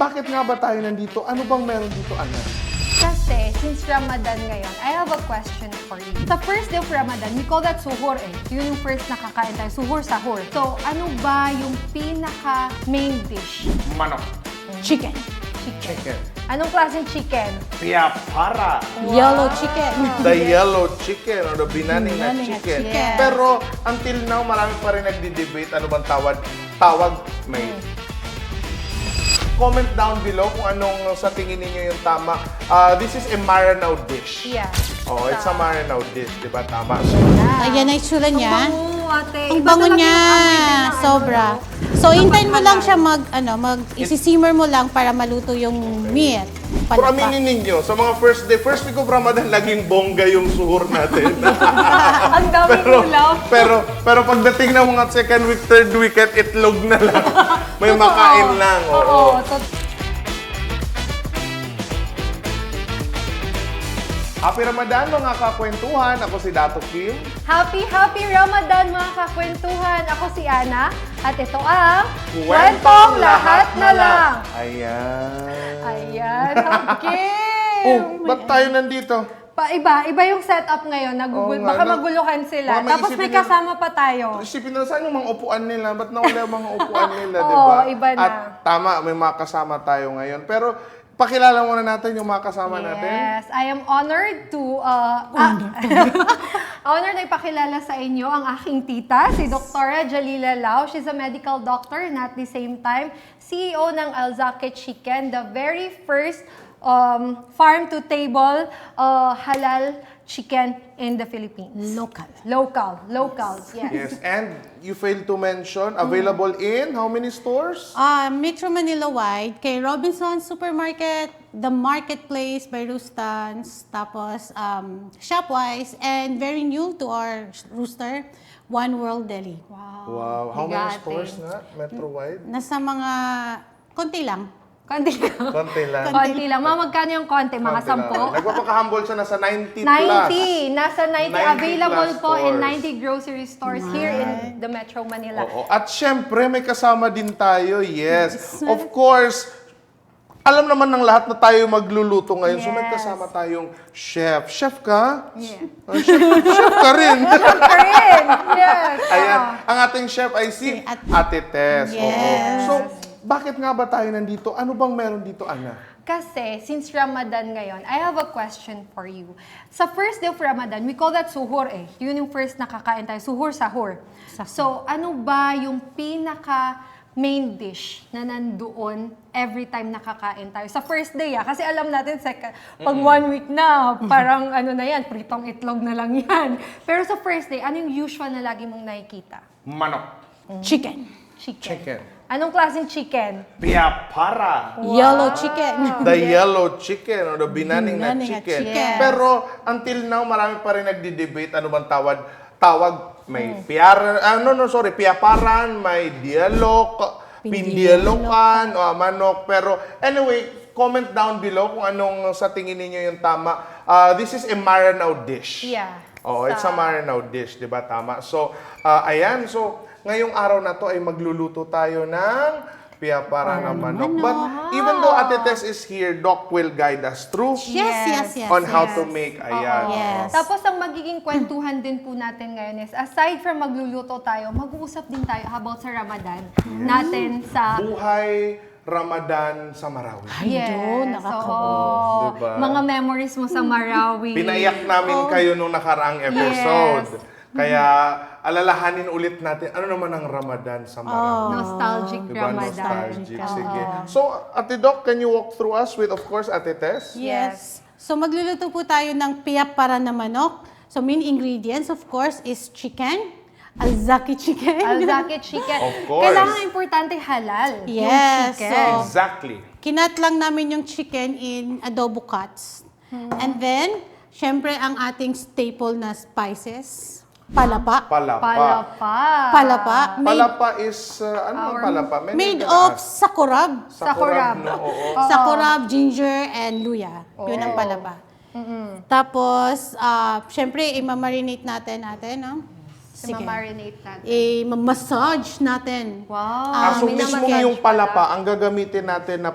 Bakit nga ba tayo nandito? Ano bang meron dito, Ana? Kasi, since Ramadan ngayon, I have a question for you. Sa first day of Ramadan, we call that suhoor eh. Yun yung first nakakain tayo, suhoor, sahur. So, ano ba yung pinaka-main dish? Manok. Chicken. Chicken. Anong klaseng chicken? Piapara. Yellow chicken. The yellow chicken or the binaning na Binaning na chicken. chicken. Pero until now, marami pa rin nagdi-debate ano bang tawag may. Comment down below kung anong sa tingin ninyo yung tama. This is a Maranao dish. Yeah. Oh, it's a Maranao dish, di ba? Tama. So, Ayan na itsura Ang niya. bango, ate. Ang Iba bango talaga niya. yung amoy niya na, Sobra. So, hintayin mo lang siya isi-simmer mo lang para maluto yung meat. pero aminin ninyo, sa mga first week of Ramadan, laging bongga yung suhur natin. Ang daming ulam. pero pagdating ng mga second week, third week, at itlog na lang. May Totoo. makain lang. Oo. Happy Ramadan mga kakwentuhan. Ako si Dato Kim. Happy Ramadan mga kakwentuhan. Ako si Ana. At ito ang Kwentong Lahat na Lang. Ayan. Ayan, okay. Oh, ba't tayo nandito? Iba yung setup ngayon. Oo nga, Baka no? maguluhan sila. Baka Tapos maisipin may nila- kasama pa tayo. Isipin na saan yung mga upuan nila? Ba't nawala yung mga upuan nila, Oo, di ba? iba na. At tama, may mga kasama tayo ngayon. Pero pakilala muna natin yung mga kasama natin. Yes, I am honored to honored na ipakilala sa inyo ang aking tita, si Dr. Jalila Lau. She's a medical doctor and at the same time, CEO ng Alzaki Chicken, the very first farm-to-table halal chicken in the Philippines. Local, yes. Yes, and you failed to mention, available in how many stores? Metro Manila wide, kay Robinsons Supermarket, The Marketplace by Rustans, tapos Shopwise, and very new to our rooster, One World Deli. Wow, how many Bigatin. stores na? Metro-wide? Nasa mga konti lang. Konti lang. Konti lang. Konti lang. Magkano yung konti? Mga 10? Nagpapaka-humble siya, nasa 90 plus. 90. Nasa 90. 90 Available plus po in stores. 90 grocery stores here in the Metro Manila. Oo. At syempre, may kasama din tayo. Yes. Of course, alam naman ng lahat na tayo magluluto ngayon. So may Yes. kasama tayong chef. Chef ka? Yeah. Chef ka rin. Karin! Yes. Ayan. Ang ating chef ay si Ate Tess. Oo. Yes. So, bakit nga ba tayo nandito? Ano bang meron dito, Ana? Kasi, since Ramadan ngayon, I have a question for you. Sa first day of Ramadan, we call that suhoor eh. Yun yung first nakakain tayo. Suhoor, sahur. So, ano ba yung pinaka-main dish na nandoon every time nakakain tayo? Sa first day kasi alam natin, pag 1 week na, parang ano na yan, pritong itlog na lang yan. Pero sa first day, ano yung usual na lagi mong nakikita? Manok. Chicken. Chicken. Anong klaseng chicken? Piapara. Yellow chicken. The yellow chicken or the binaning na Binaning na chicken. chicken. Pero until now, marami pa rin nagdi-debate ano bang tawag may piaparan, may dialog, pindialokan, manok. Pero anyway, comment down below kung anong sa tingin ninyo yung tama. This is a Maranao dish. Yeah. Oh, it's a Maranao dish, di ba? Tama. So, ayan. So, ngayong araw na to ay magluluto tayo ng piapara na manok. But even though Ate Tess is here, Doc will guide us through Yes. on how to make. Ayan. Yes. Tapos ang magiging kwentuhan din po natin ngayon is, aside from magluluto tayo, mag-uusap din tayo about sa Ramadan natin sa... Buhay Ramadan sa Marawi. Ayun, so, diba? mga memories mo sa Marawi. Pinaiyak namin kayo nung nakaraang episode. Kaya alalahanin ulit natin ano naman ang Ramadan sa Marawi. Nostalgic Diba? Ramadan. Nostalgic. Sige. So, Ate Doc, can you walk through us with, of course, Ate Tess? Yes. So magluluto po tayo ng piapara na manok. So main ingredients, of course, is chicken. Alzaki chicken. Alzaki chicken. Of course. Kailangan importante halal. Yes, Yung chicken. so- Exactly. Kinat lang namin yung chicken in adobo cuts. And then, syempre ang ating staple na spices. Palapa. Palapa. Palapa. Palapa is, ano bang palapa? Made of sakurab. Sakurab. No? Oo. Sakurab, ginger, and luya. Yun ang palapa. Tapos, syempre, imamarinate natin, no? Sige. Ma-marinate natin. I-massage natin. Wow. So minamassage mismo yung pala. palapa, ang gagamitin natin na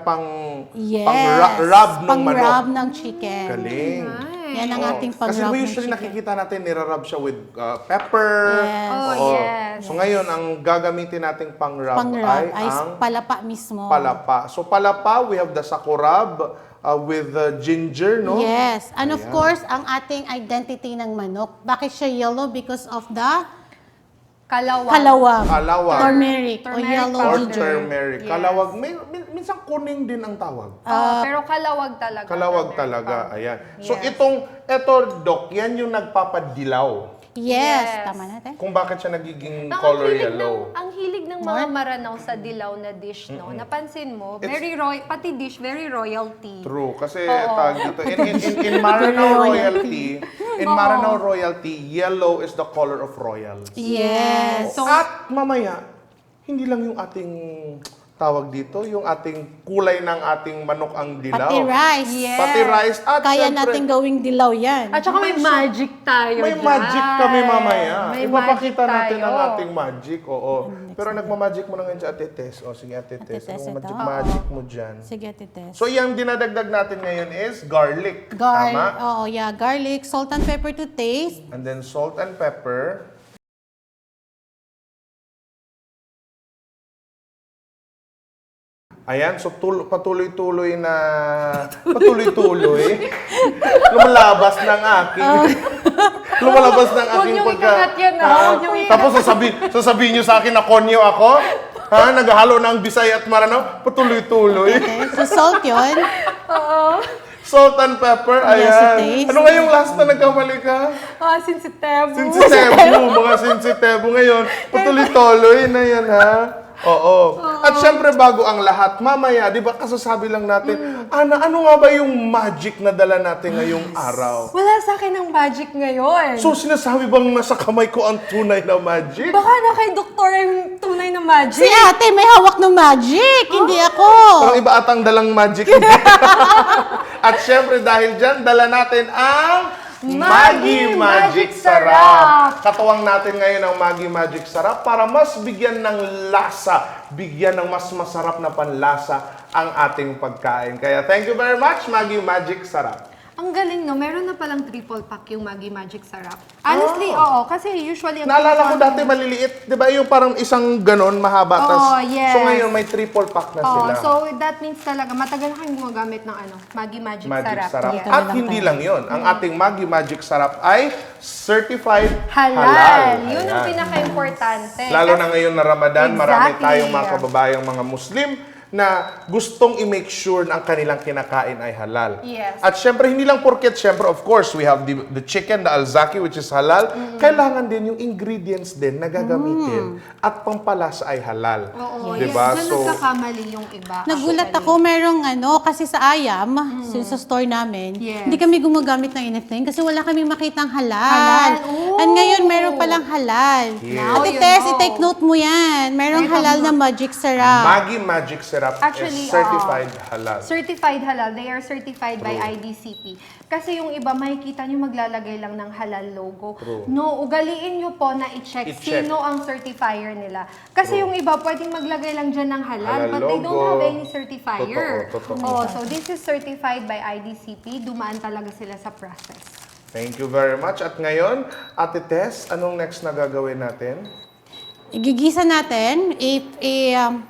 Yes. pang-rub ng manok. Pang-rub ng chicken. Galing. Yan ang Oo. ating Kasi pang-rub ba ng usually chicken. nakikita natin, nirarub siya with pepper. Yes. Oh, Oo. yes. So ngayon, ang gagamitin nating pang-rub Pang-rub ay ay ang palapa mismo. palapa. So palapa, we have the sakurab with ginger, no? Yes. And of Ayan. course, ang ating identity ng manok. Bakit siya yellow? Because of the Kalawag. kalawag. Kalawag. Turmeric. O Turmeric yellow Or powder. ginger. turmeric. Yes. Kalawag. Minsan kuning din ang tawag. Pero kalawag talaga. Kalawag turmeric talaga. powder. Ayan. So Yes. ito, Doc, yan yung nagpapadilaw. Yes. Yes. Tama natin. Kung bakit siya nagiging Ang color hilig yellow. ang hilig ng mga maranaw sa dilaw na dish, no? Napansin mo, pati dish, very royalty. True. Kasi Oo. tawag dito, in Maranao royalty, yellow is the color of royals. Yes. So, At mamaya, hindi lang yung ating tawag dito, yung ating kulay ng ating manok ang dilaw. Pati rice. Yes. Pati rice. At Kaya syempre, natin gawing dilaw yan. at saka may magic tayo may dyan. magic kami mamaya. May Ipapakita magic natin tayo. ang ating magic. Oo. Pero nagmamagic mo na ngayon sa Ate Tess. O sige, Ate Tess. Ate Tess, Anong ito. magic mo dyan? Sige, tites. So, yung dinadagdag natin ngayon is garlic. Tama? Tama? Oo, yeah. Garlic, salt and pepper to taste. And then salt and pepper. Ayan, so patuloy-tuloy na lumalabas ng aking lumalabas ng Huwag aking niyong ikakat yan, ha? Huwag niyong ikakat. Tapos sasabihin niyo sa akin na konyo ako? Ha? Naghahalo ng Bisaya at Maranao? Patuloy-tuloy. Okay, so salt yun. Salt and pepper, Yes, ayan. it is. Ano nga yung last na nagkamali ka? Sensitibo. Sinsitebu, mga sinsitebu ngayon. Patuloy-tuloy na yan, ha? Oo. At syempre, bago ang lahat, mamaya, di ba, kasasabi lang natin, Ana, ano nga ba yung magic na dala natin ngayong araw? Wala sa akin ang magic ngayon. So, sinasabi bang nasa kamay ko ang tunay na magic? Baka na kay doktor yung tunay na magic. Si ate may hawak ng magic, hindi ako. Parang iba atang dalang magic. At syempre, dahil dyan, dala natin ang Maggi Magic Sarap. Katuwang natin ngayon ang Maggi Magic Sarap para mas bigyan ng lasa, bigyan ng mas masarap na panlasa ang ating pagkain. Kaya thank you very much, Maggi Magic Sarap. Ang galing, no? Meron na palang triple pack yung Maggi Magic Sarap. Honestly, oo. Kasi usually... ang Naalala ko triple- dati maliliit, di ba yung parang isang ganon, mahaba. Oo, yes. So ngayon may triple pack na Oo, sila. so that means talaga, matagal na kayong gumagamit ng Maggi Magic, Magic Sarap. Sarap. Yes. At hindi lang yon, ang ating Maggi Magic Sarap ay certified Halal. halal. Yun ang Ayan. pinaka-importante. Lalo na ngayon na Ramadan, marami Exactly. tayong mga kababayang mga Muslim na gustong i-make sure na ang kanilang kinakain ay halal. Yes. At syempre, hindi lang porket, syempre, of course, we have the chicken, the alzaki, which is halal. Kailangan din yung ingredients din na gagamitin at pampalasa ay halal. Oo, Diba? yes. Diyan nagkakamali yung iba. Nagulat actually. ako, merong kasi sa Ayam, sa store namin, Yes. hindi kami gumagamit ng anything kasi wala kami makitang halal. Halal, oo. And ngayon, meron palang halal. Yes. Now Ate you Tess, know. i-take note mo yan. Merong Ay, halal na magic sarap. Maggi Magic Syrup Actually, is certified halal. Certified halal. They are certified by IDCP. Kasi yung iba, makikita nyo maglalagay lang ng halal logo. True. No, ugaliin nyo po na i-check I-check. sino ang certifier nila. Kasi yung iba, pwedeng maglagay lang dyan ng halal, Halal but they don't logo. have any certifier. Totoo. Oh, so this is certified by IDCP. Dumaan talaga sila sa process. Thank you very much. At ngayon, Ate Tess, anong next na gagawin natin? Igigisa natin,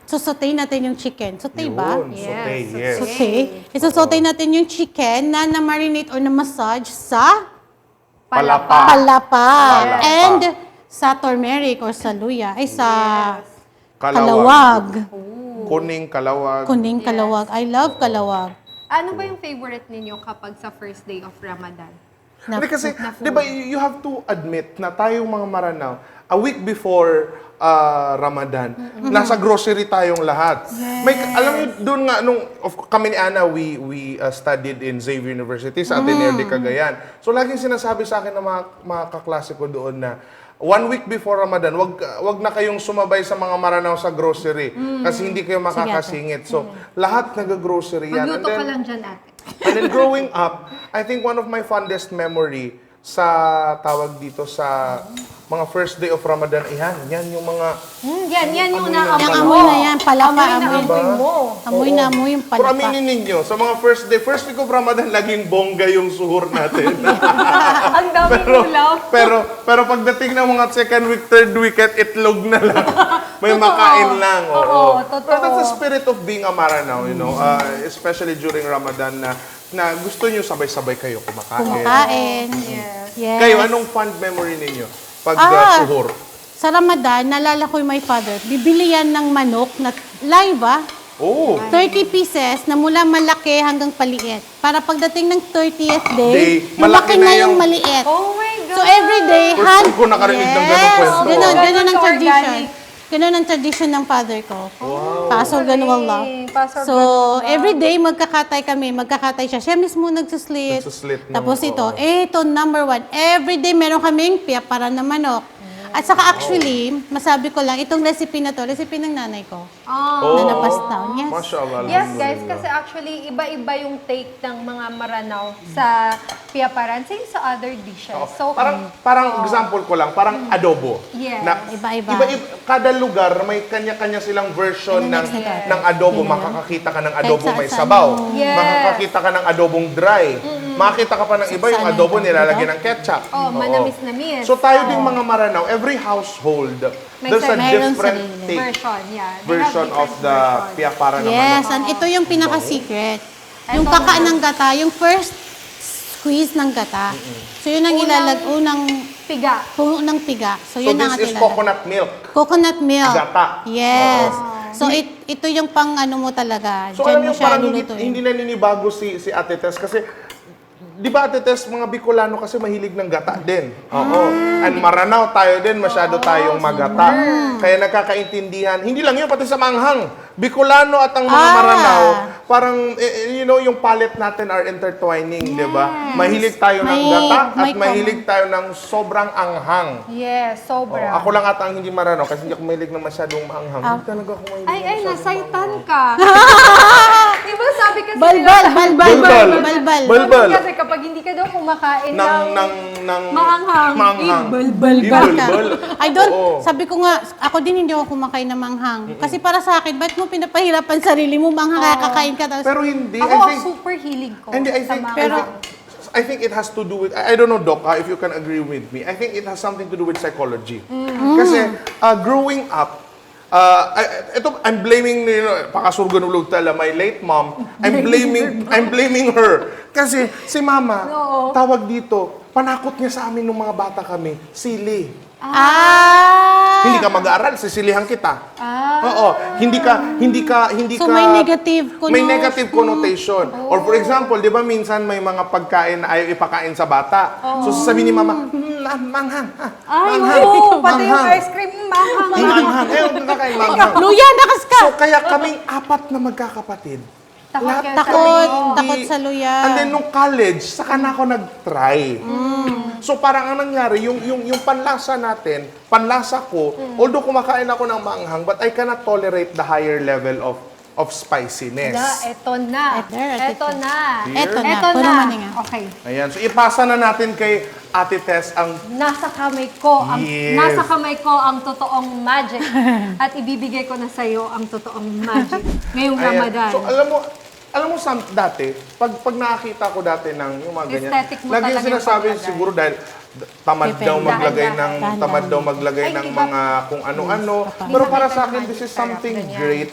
susutay natin yung chicken. Sutay ba? Yun, sauté, yes. Sauté. Isusutay natin yung chicken na na-marinate or na-massage sa Palapa. palapa. Palapa. And sa turmeric or sa luya. Ay, sa Kalawag. kalawag. Kuning kalawag. Kuning kalawag. I love kalawag. Ano ba yung favorite ninyo kapag sa first day of Ramadan? Hindi kasi, di ba, you have to admit na tayong mga Maranao, a week before Ramadan, nasa grocery tayong lahat. May, alam niyo, doon nga, kami ni Ana, we studied in Xavier University sa Ateneo de Cagayan. So, laging sinasabi sa akin ng mga kaklase ko doon na, 1 week before Ramadan, wag na kayong sumabay sa mga Maranao sa grocery kasi hindi kayo makakasingit. So, lahat nag-grocery yan. Magluto ka lang dyan, ate. And then growing up, I think one of my fondest memory sa tawag dito sa mga first day of Ramadan. Yan yung mga Yan yung Amoy na naamoy Yung mo. amoy na yan, palapa, Amoy na amoy. amoy mo. Amoy na amoy yung Pero palapa. aminin ninyo, sa mga first week of Ramadan, laging bongga yung suhur natin. Ang daming ulaw. pero pagdating ng mga second week, third week, at itlog na lang. May Totoo. makain lang. Oo, totoo. But that's the spirit of being a Maranao, you know, especially during Ramadan na gusto nyo sabay-sabay kayo kumakain. Kumakain. Yes. Yes. Kayo, anong fond memory ninyo pag suhur? Sa Ramadan, nalala ko yung my father, bibili yan ng manok na live Oh, 30 pieces na mula malaki hanggang paliit. Para pagdating ng 30th day, Day, malaki malaki na na yung- yung maliit. Oh my God. So everyday, First time ko nakarinig ng ganung kwento. Ganun, Ganun ganun ang tradition. organic. Ganun ang tradition ng father ko. Pasol ganun Allah. Pasol So, everyday magkakatay kami, magkakatay siya. Siya mismo nagsuslit. Nagsuslit ng- Tapos ito, oo. ito number one. Everyday meron kaming piyaparan na manok. At saka actually, masabi ko lang, itong recipe na to, recipe ng nanay ko. Oh. Na napass down. Yes. Mashallah. Yes, guys, alhamdulillah. kasi actually, iba-iba yung take ng mga Maranao sa piyaparan, same sa other dishes. So, Parang example ko lang, parang adobo. Yes. Iba-iba. Kada lugar may kanya-kanya silang version ng Yes. ng adobo. Yes. Makakakita ka ng adobo Kahit may saan. sabaw. Yes. Makakakita ka ng adobong dry. Makakita ka pa ng iba yung Saan adobo ito? nilalagyan ng ketchup. Oh, Oo. manamis-namis. So tayo ding mga Maranao, every household, May there's a meron different sarili. take, version, yeah. They have version of different the version. piapara ng Yes, manok. and ito yung pinaka-secret. Yung Ito kaka na. ng gata, yung first squeeze ng gata. So yun ang unang Piga. puno ng piga. So So yun ang this is ating coconut milk. Coconut milk. Gata. Yes. Oo. So ito yung pang ano mo talaga. So Diyan alam mo niyo, siya parang lulutuin. hindi naninibago si Ate Tess kasi di ba Ate Tess, mga Bicolano kasi mahilig ng gata din. Oo. And Maranao tayo din, masyado tayong magata. Kaya nagkakaintindihan. Hindi lang yun, pati sa manghang. Bicolano at ang mga Maranao, parang, you know, yung palate natin are intertwining, di ba? Mahilig tayo ng May- gata at may mahilig tayo ng sobrang anghang. Yes, sobra. Ako lang ata ang hindi Maranao kasi hindi ako mahilig ng masyadong maanghang. Hindi talaga ako mahilig ng Ay, masyadong nasaitan ka. Di ba sabi kasi Balbal, balbal, Balbal. balbal. Balbal. Kasi kapag hindi ka daw kumakain ng maanghang, maanghang. ibalbal ka. Ibalbal. I don't, Oo. sabi ko nga, ako din hindi ako kumakain ng manghang. Kasi para sa akin, ba't mo pinapahirapan sarili mo, manghang kakain ka. Tapos, Pero hindi, Ako, I ang think, super hilig ko. hindi, I sa think, maanghang. I think it has to do with, I don't know, Doc, if you can agree with me. I think it has something to do with psychology. Kasi, growing up, I'm blaming, you know, pakasurganulog tala, my late mom. I'm blaming her. Kasi si mama, Oo. tawag dito, panakot niya sa amin nung mga bata kami, sili. Hindi ka mag-aaral, sisilihan kita. Oo, hindi ka So, may negative may negative connotation. Or for example, 'di ba minsan may mga pagkain na ayaw ipakain sa bata. So sasabihin ni mama, manghang. Ay, manghang, oo, pati yung manghang, ice cream, manghang. manghang. Eh, huwag ka kain manghang. luya, nakas ka! So kaya kaming apat na magkakapatid. Takot Lahat kayo sa Takot, luya. takot sa luya. And then nung college, saka na ako nag-try. So parang ang nangyari, yung panlasa natin, panlasa ko, although kumakain ako ng maanghang, but I cannot tolerate the higher level of spiciness. Eto na. Eto na. Eto na. Eto na. Eto Puro na. maninga. Okay. Ayan, so ipasa na natin kay Ate Tess ang Nasa kamay ko ang Yes. nasa kamay ko ang totoong magic at ibibigay ko na sa iyo ang totoong magic ngayong Ayan. Ramadan. So alam mo dati, pag nakakita ko dati ng yung mga ganyan, Aesthetic mo laging talaga yung sinasabi paglagay. siguro dahil tamad Depende. daw maglagay ng Dahan-dahan. tamad daw maglagay Ay, ng di ba? mga kung ano-ano. Hindi Pero ba para kita sa akin yung this is magic something syrup, ganyan? great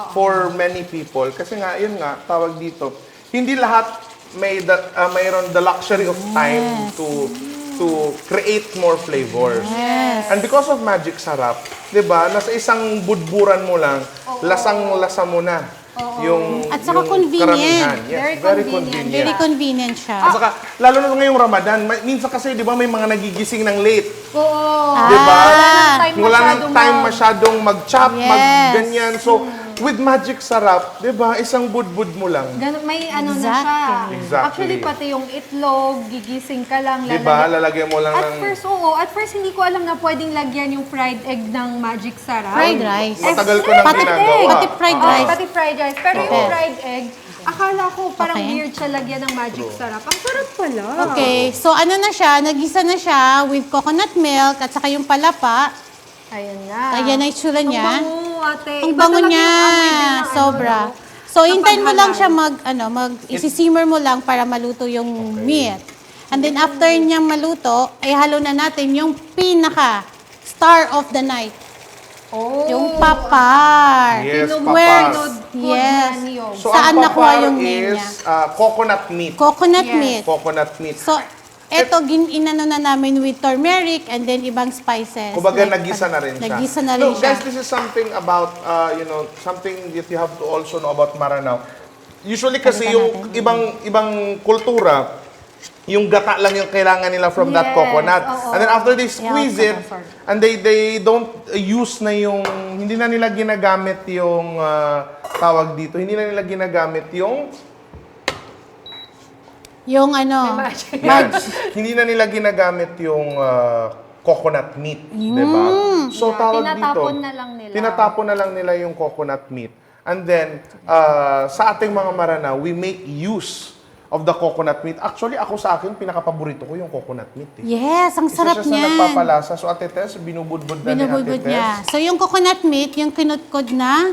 for many people kasi nga yun nga tawag dito. Hindi lahat mayroon the luxury of time to create more flavors. Yes. And because of Magic Sarap, 'di ba? Nasa isang budburan mo lang, lasang-lasa mo na yung At saka yung convenient. karamihan. Yes, Very very convenient. convenient. Very convenient siya. At saka, lalo na ngayong Ramadan, minsan kasi, 'di ba, may mga nagigising ng late, Oo. 'di ba? Wala nang time Wala nang time mag- masyadong mag-chop, Yes. mag-ganyan. So, with magic sarap, di ba, isang budbud mo lang. Ganun, may ano na Exactly. siya. Exactly. Actually, pati yung itlog, gigising ka lang, Di ba, lalagyan mo lang At ng... first, oo. At first, hindi ko alam na pwedeng lagyan yung fried egg ng magic sarap. Fried rice. Matagal ko nang Pati- ginagawa. pati fried Oo, rice. pati fried rice. Pero yung Oo. fried egg, akala ko parang Okay. weird siya lagyan ng magic sarap. Ang sarap pala. Okay, so ano na siya, nagisa na siya with coconut milk at saka yung palapa. Ayan na. Ayan na itsura niya. Ang bango, ate. Ang Iba bango talaga niya, yung amoy din ng ano, sobra. no? So, hintayin mo lang Kapag siya isi-simmer mo lang para maluto yung meat. And then after niyang maluto, ay halo na natin yung pinaka star of the night. Oh, Yung papar. Yes, Where- papar. Yes. So, Saan ang nakuha papar yung name niya? is coconut meat. Coconut Yes. meat. Coconut meat. So, eto, inano na namin with turmeric and then ibang spices. Kumbaga, Like, nagisa na rin siya. Nagisa na rin Look, siya. guys, this is something about, something that you have to also know about Maranao. Usually kasi Balikan yung ibang kultura, yung gata lang yung kailangan nila from that Yes, coconut. oo. And then after they squeeze Yeah, it, sorry. and they don't use na yung, hindi na nila ginagamit yung, tawag dito, hindi na nila ginagamit yung, Yung ano, Yan. Hindi na nila ginagamit yung coconut meat, di ba? So, Yeah, tawag tinatapon dito, na lang nila. tinatapon na lang nila yung coconut meat. And then, sa ating mga Maranao, we make use of the coconut meat. Actually, ako sa akin, pinakapaborito ko yung coconut meat. Eh. yes, ang Isa sarap siya sa niyan. nagpapalasa. So, Ate Tess, binubudbud na ni Ate Binubudbud Tess. niya. So, yung coconut meat, yung kinutkod na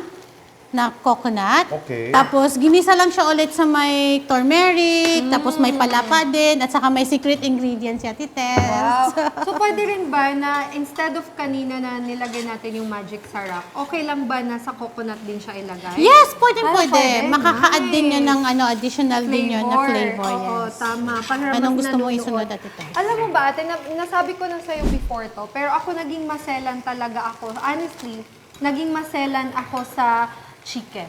coconut. Okay. Tapos, ginisa lang siya ulit sa may turmeric, tapos may palapa din, at saka may secret ingredients si Ate Tess. Wow. So, pwede rin ba na instead of kanina na nilagay natin yung magic sarap, okay lang ba na sa coconut din siya ilagay? Yes, pwede. pwede. Makaka-add din yun Nice. ng additional din yun na flavor. Oo, Yes. tama. Para Anong mas gusto mo nanunuot. isunod, Ate Tess? Alam mo ba, ate, nasabi ko na sa'yo before to, pero ako naging maselan talaga ako. Honestly, naging maselan ako sa chicken.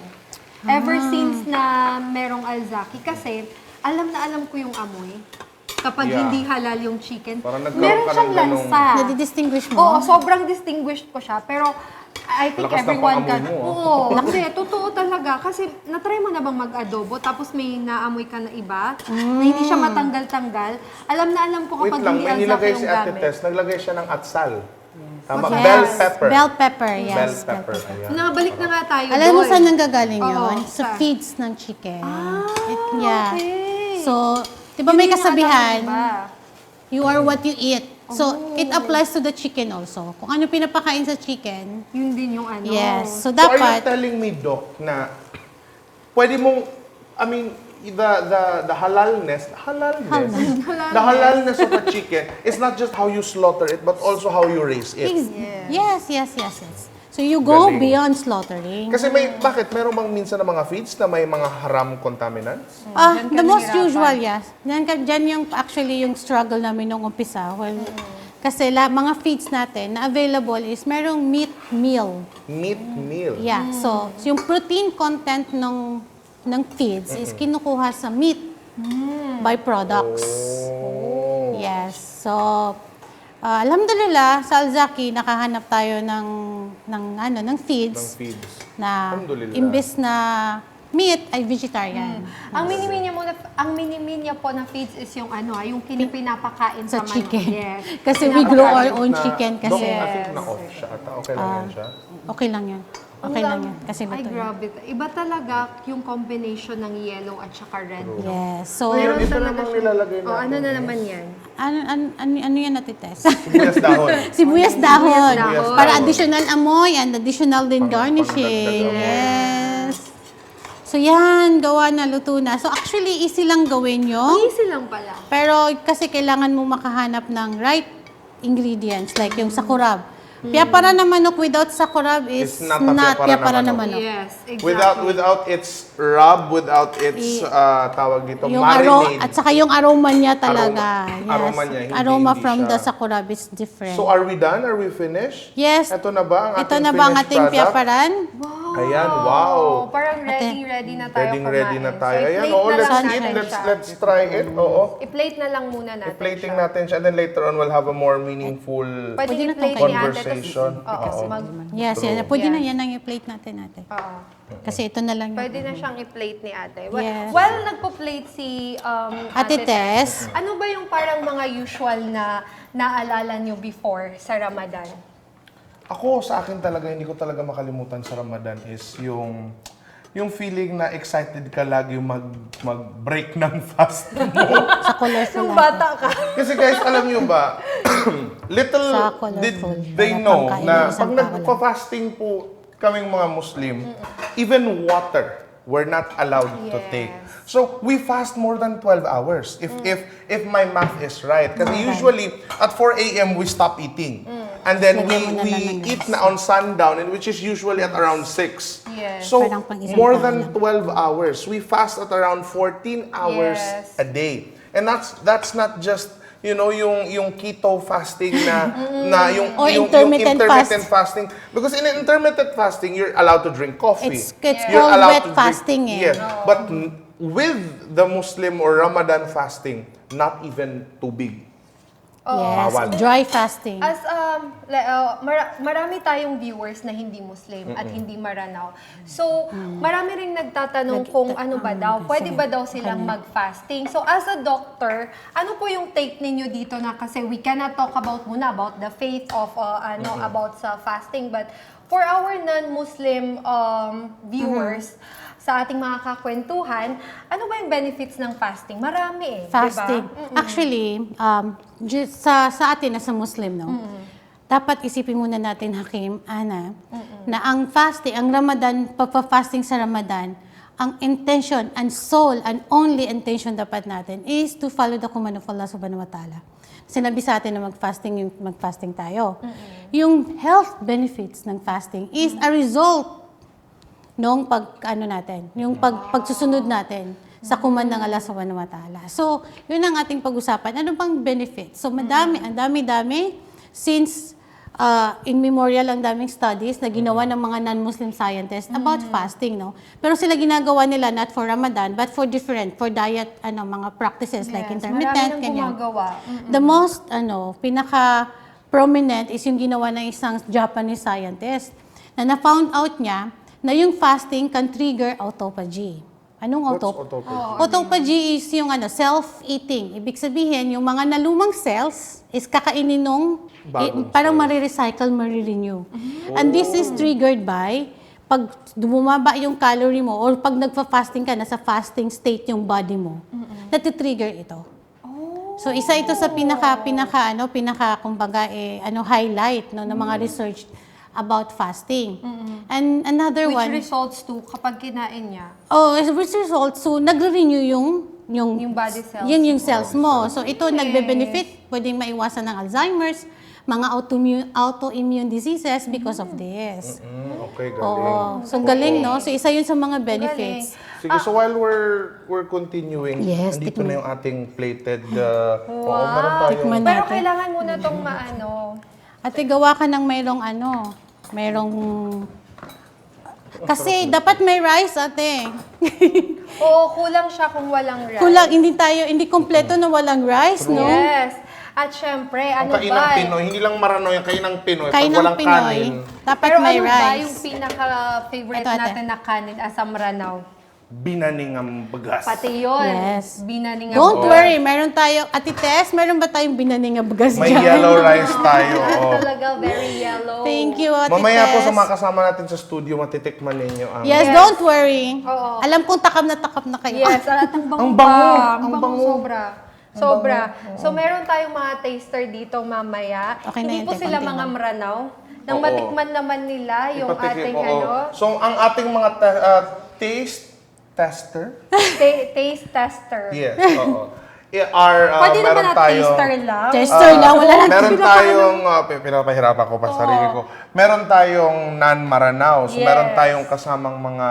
Ever since na merong alzaki. Kasi, alam na alam ko yung amoy. Kapag Yeah. hindi halal yung chicken. Parang nagkaroon Meron ka siyang ng ganong- lansa. Nadi-distinguish mo? Oo, sobrang distinguished ko siya. Pero, I think Lakas ng everyone pangamoy can. mo, ah. Oo, kasi totoo talaga. Kasi, natry mo na bang mag-adobo, tapos may naamoy ka na iba, na hindi siya matanggal-tanggal. Alam na alam ko Wait kapag lang, hindi may alzaki nilagay yung si Ate gamit. Tess. Naglagay siya ng atsal. Tama? Yes. Bell pepper. Bell pepper, yes. Bell pepper. Ayan. Nakabalik na nga tayo Alam mo doon. saan nanggagaling Oo, yun? Sa saan? feeds ng chicken. okay. So, di ba may Hindi na alam kasabihan, ng iba. you are what you eat. So, it applies to the chicken also. Kung ano pinapakain sa chicken, Yun din yung ano. yes. So, So are you dapat, telling me, Doc, na pwede mong, I mean, the halalness the halalness of a chicken is not just how you slaughter it, but also how you raise it. yes. So, you go Galing. beyond slaughtering. Kasi bakit? Meron bang minsan na mga feeds na may mga haram contaminants? Diyan ka The most nahirapan. usual, yes. Diyan yung actually yung struggle namin nung umpisa. Well, kasi mga feeds natin na available is merong meat meal. Meat meal. Yeah. So, yung protein content ng feeds is kinukuha sa meat byproducts. Oh. Yes. So, alhamdulillah, sa Alzaki, nakahanap tayo ng Ng feeds feeds. na Alhamdulillah. imbes na meat ay vegetarian. Ang miniminya po na feeds is yung yung pinapakain Sa sa chicken. Yes. Kasi we grow our I own think chicken Doc, kasi. I think na-off siya ata. Okay lang yan siya. Okay lang yan. Okay lang yan. Kasi Ay, luto yan. grabe. Iba talaga yung combination ng yellow at saka red. Yes. So, Meron ito talaga namang siya. nilalagay Oh, ano natin na is naman yan? ano yan natin, Tess? Sibuyas dahon. Sibuyas dahon. dahon. Para additional amoy and additional din Pang- garnishing. pangdagdag Yes. So yan, gawa na, luto na. So actually, easy lang gawin yung. Easy lang pala. Pero kasi kailangan mo makahanap ng right ingredients, like yung sakurab. Piyapara na manok without sakurab is It's not not a piyapara na manok. manok. Yes, exactly. Without its rub, without its tawag dito, Yung marinade. at saka yung aroma niya talaga. Aroma niya, hindi- Aroma hindi from siya- the sakurab is different. So are we done? Are we finished? Yes. Ito na ba ang Ito ating na ba ang finished ating product? piyaparan? Wow. Ayan, wow. Parang ready na tayo Ready na kumain. tayo. So, Ayan, i-plate oo, na let's lang eat. natin siya. Let's try it. Oo. I-plate na lang muna natin I-plating siya. natin siya and then later on we'll have a more meaningful Pwede i-plate ni Ate conversation. Relaxation. Oo, Yes, True. yan. Pwede na Yes. yan ang i-plate natin ate. Oo. Kasi ito na lang yung... Pwede na siyang i-plate ni ate. Well, Yes. while nagpo-plate si Ate Tess, ano ba yung parang mga usual na naalala nyo before sa Ramadan? Ako, sa akin talaga, hindi ko talaga makalimutan sa Ramadan is yung feeling na excited ka lagi mag-break ng fast mo. sa colorful Nung ate. bata ka. Kasi guys, alam nyo ba, little Sa did colorful. they Wala know pang kain na ng pag isang tao lang. nagpa-fasting po kaming mga Muslim, even water, we're not allowed to Yes. take. So, we fast more than 12 hours, if my math is right. Kasi usually, at 4 a.m., we stop eating. And then Lagyan mo na we lang ng eat rice. na on sundown, and which is usually at around 6. Yes. So, Parang pang isang more tao than lang. 12 hours. We fast at around 14 hours Yes. a day. And that's not just, you know, yung keto fasting na yung Or yung intermittent intermittent fasting. Because in intermittent fasting, you're allowed to drink coffee. It's You're called allowed wet to drink- fasting eh. Yes. But with the Muslim or Ramadan fasting, not even tubig. Yes, Bawal. dry fasting. As marami tayong viewers na hindi Muslim at hindi Maranaw. So, marami ring nagtatanong kung ano ba daw, pwede ba daw silang mag-fasting. So, as a doctor, ano po yung take ninyo dito na kasi we cannot talk about muna about the faith of about sa fasting, but for our non-Muslim viewers, sa ating mga kakwentuhan, ano ba yung benefits ng fasting? Marami eh, Fasting. diba? Actually, sa atin as a Muslim, no? Dapat isipin muna natin, Hakim, Ana, na ang fasting, ang Ramadan, pagpa-fasting sa Ramadan, ang intention and sole and only intention dapat natin is to follow the command of Allah subhanahu wa ta'ala. Sinabi sa atin na mag-fasting tayo. Yung health benefits ng fasting is a result nung pagsusunod natin sa command ng Allah subhanahu wa ta'ala. So, yun ang ating pag-usapan. Ano bang benefit? So, ang dami-dami. Since in memorial ang daming studies na ginawa ng mga non-Muslim scientists about fasting, no? Pero sila ginagawa nila not for Ramadan, but for diet, mga practices like Yes, intermittent, marami nang ganyan. gumagawa. The most, pinaka-prominent is yung ginawa ng isang Japanese scientist na na-found out niya na yung fasting can trigger autophagy. Anong What's autophagy? autophagy? Autophagy is yung self-eating. Ibig sabihin, yung mga nalumang cells is kakainin nung Bagong parang cells. marirecycle, marirenew. And this is triggered by pag bumaba yung calorie mo or pag nagfa-fasting ka, nasa fasting state yung body mo, natitrigger ito. So isa ito sa highlight ng mga research about fasting. And another Which one, results to kapag kinain niya, which results, so nagre-renew yung body cells. Yun yung cells mo. So ito nagbe-benefit, pwedeng maiwasan ng Alzheimer's, mga autoimmune diseases because of this. Okay, galing. Oo. So galing, no? So isa yun sa mga benefits. Sige, so while we're continuing, Yes, nandito tikman. na yung ating plated, meron tayong, Tikman Pero natin. kailangan muna tong Ate, gawa ka ng mayroong kasi dapat may rice, ate. Oo, kulang siya kung walang rice. Kulang, hindi kompleto na walang rice, no? Yes. At syempre, ang ano kainang ba? Pinoy, hindi lang Maranoy, ang kainang Pinoy, pag Kainang walang Pinoy, kanin, dapat Pero may ano ba rice. yung pinaka-favorite Ito, ate. natin na kanin as a Maranaw? binaningang bagas. Pati yun. Yes. Binaning Don't worry, meron tayo, Ate Tess, meron ba tayong binaning na bugas May dyan? yellow rice tayo. Oh. Talaga very yellow. Thank you, Ate Mamaya po Tess. sa mga kasama natin sa studio, matitikman ninyo ang... Yes, Yes. don't worry. Oo. Alam kong takam na kayo. Yes, at ang bango Ang bango, pa. ang Ang bango bango. sobra. Sobra. So, meron tayong mga taster dito mamaya. Okay na Hindi yun, po te, sila konti mga lang. Maranaw. Nang Oo. matikman naman nila yung Ipatikim ating ko, So, ang ating mga taste tester? taste tester. Yes, oo. Pwede naman meron na taster lang. Tester lang, wala lang. Meron tayong, pinapahirapan ko pa sarili ko. Meron tayong non-Maranao. So, Yes. meron tayong kasamang mga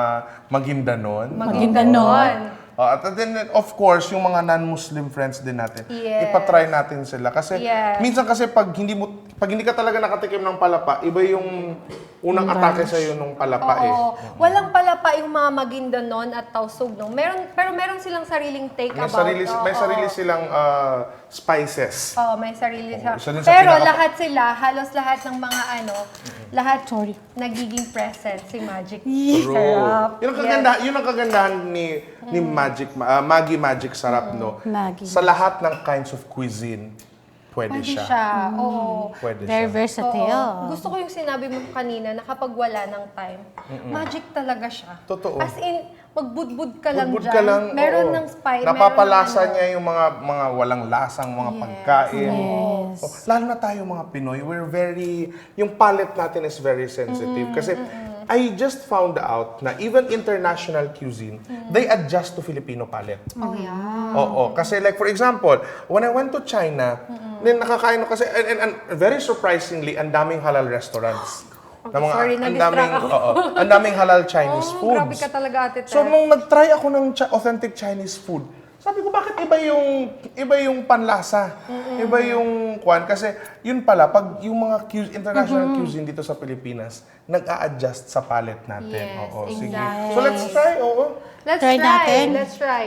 Maguindanon. Maguindanon. At then, of course, yung mga non-Muslim friends din natin, Yes. ipatry natin sila. Kasi Yes. minsan kasi pag hindi ka talaga nakatikim ng palapa, iba yung unang atake sa iyo nung palapa eh. Oo. Walang palapa yung mga Maguindanon at Tausug, no? Pero meron silang sariling take May about. may sarili silang spices. Oo, may sarili siya. isa din sa Pero pinaka- lahat sila, halos lahat ng mga lahat nagiging present si Magic. Sarap. Yun ang kagandahan, yun ang kagandahan ni Maggie Magic Sarap, no? Maggie. Sa lahat ng kinds of cuisine, pwede Pwede siya. siya. Oo. Pwede Very siya. versatile. Oo. Gusto ko yung sinabi mo kanina na kapag wala ng time, magic talaga siya. Totoo. As in, magbudbud ka lang Budbud dyan. ka lang, Meron oo. ng spice. Napapalasa meron ng niya yung mga walang lasang mga pagkain. Yes. Oh, lalo na tayo mga Pinoy, yung palate natin is very sensitive. Kasi I just found out na even international cuisine, they adjust to Filipino palate. Oh, yeah. Oo, kasi like for example, when I went to China, then nakakain ako kasi, and very surprisingly, ang daming halal restaurants. Na mga, Sorry, na-distract ako. ang daming halal Chinese Oh, foods. grabe ka talaga, Ate Tess. So nung nag-try ako ng authentic Chinese food, sabi ko bakit iba yung panlasa, iba yung kwan kasi yun pala pag yung mga international cuisine dito sa Pilipinas nag-a-adjust sa palate natin. Yes, Oo, sige. exactly. So let's try, oo. Let's Try try. natin. Let's try.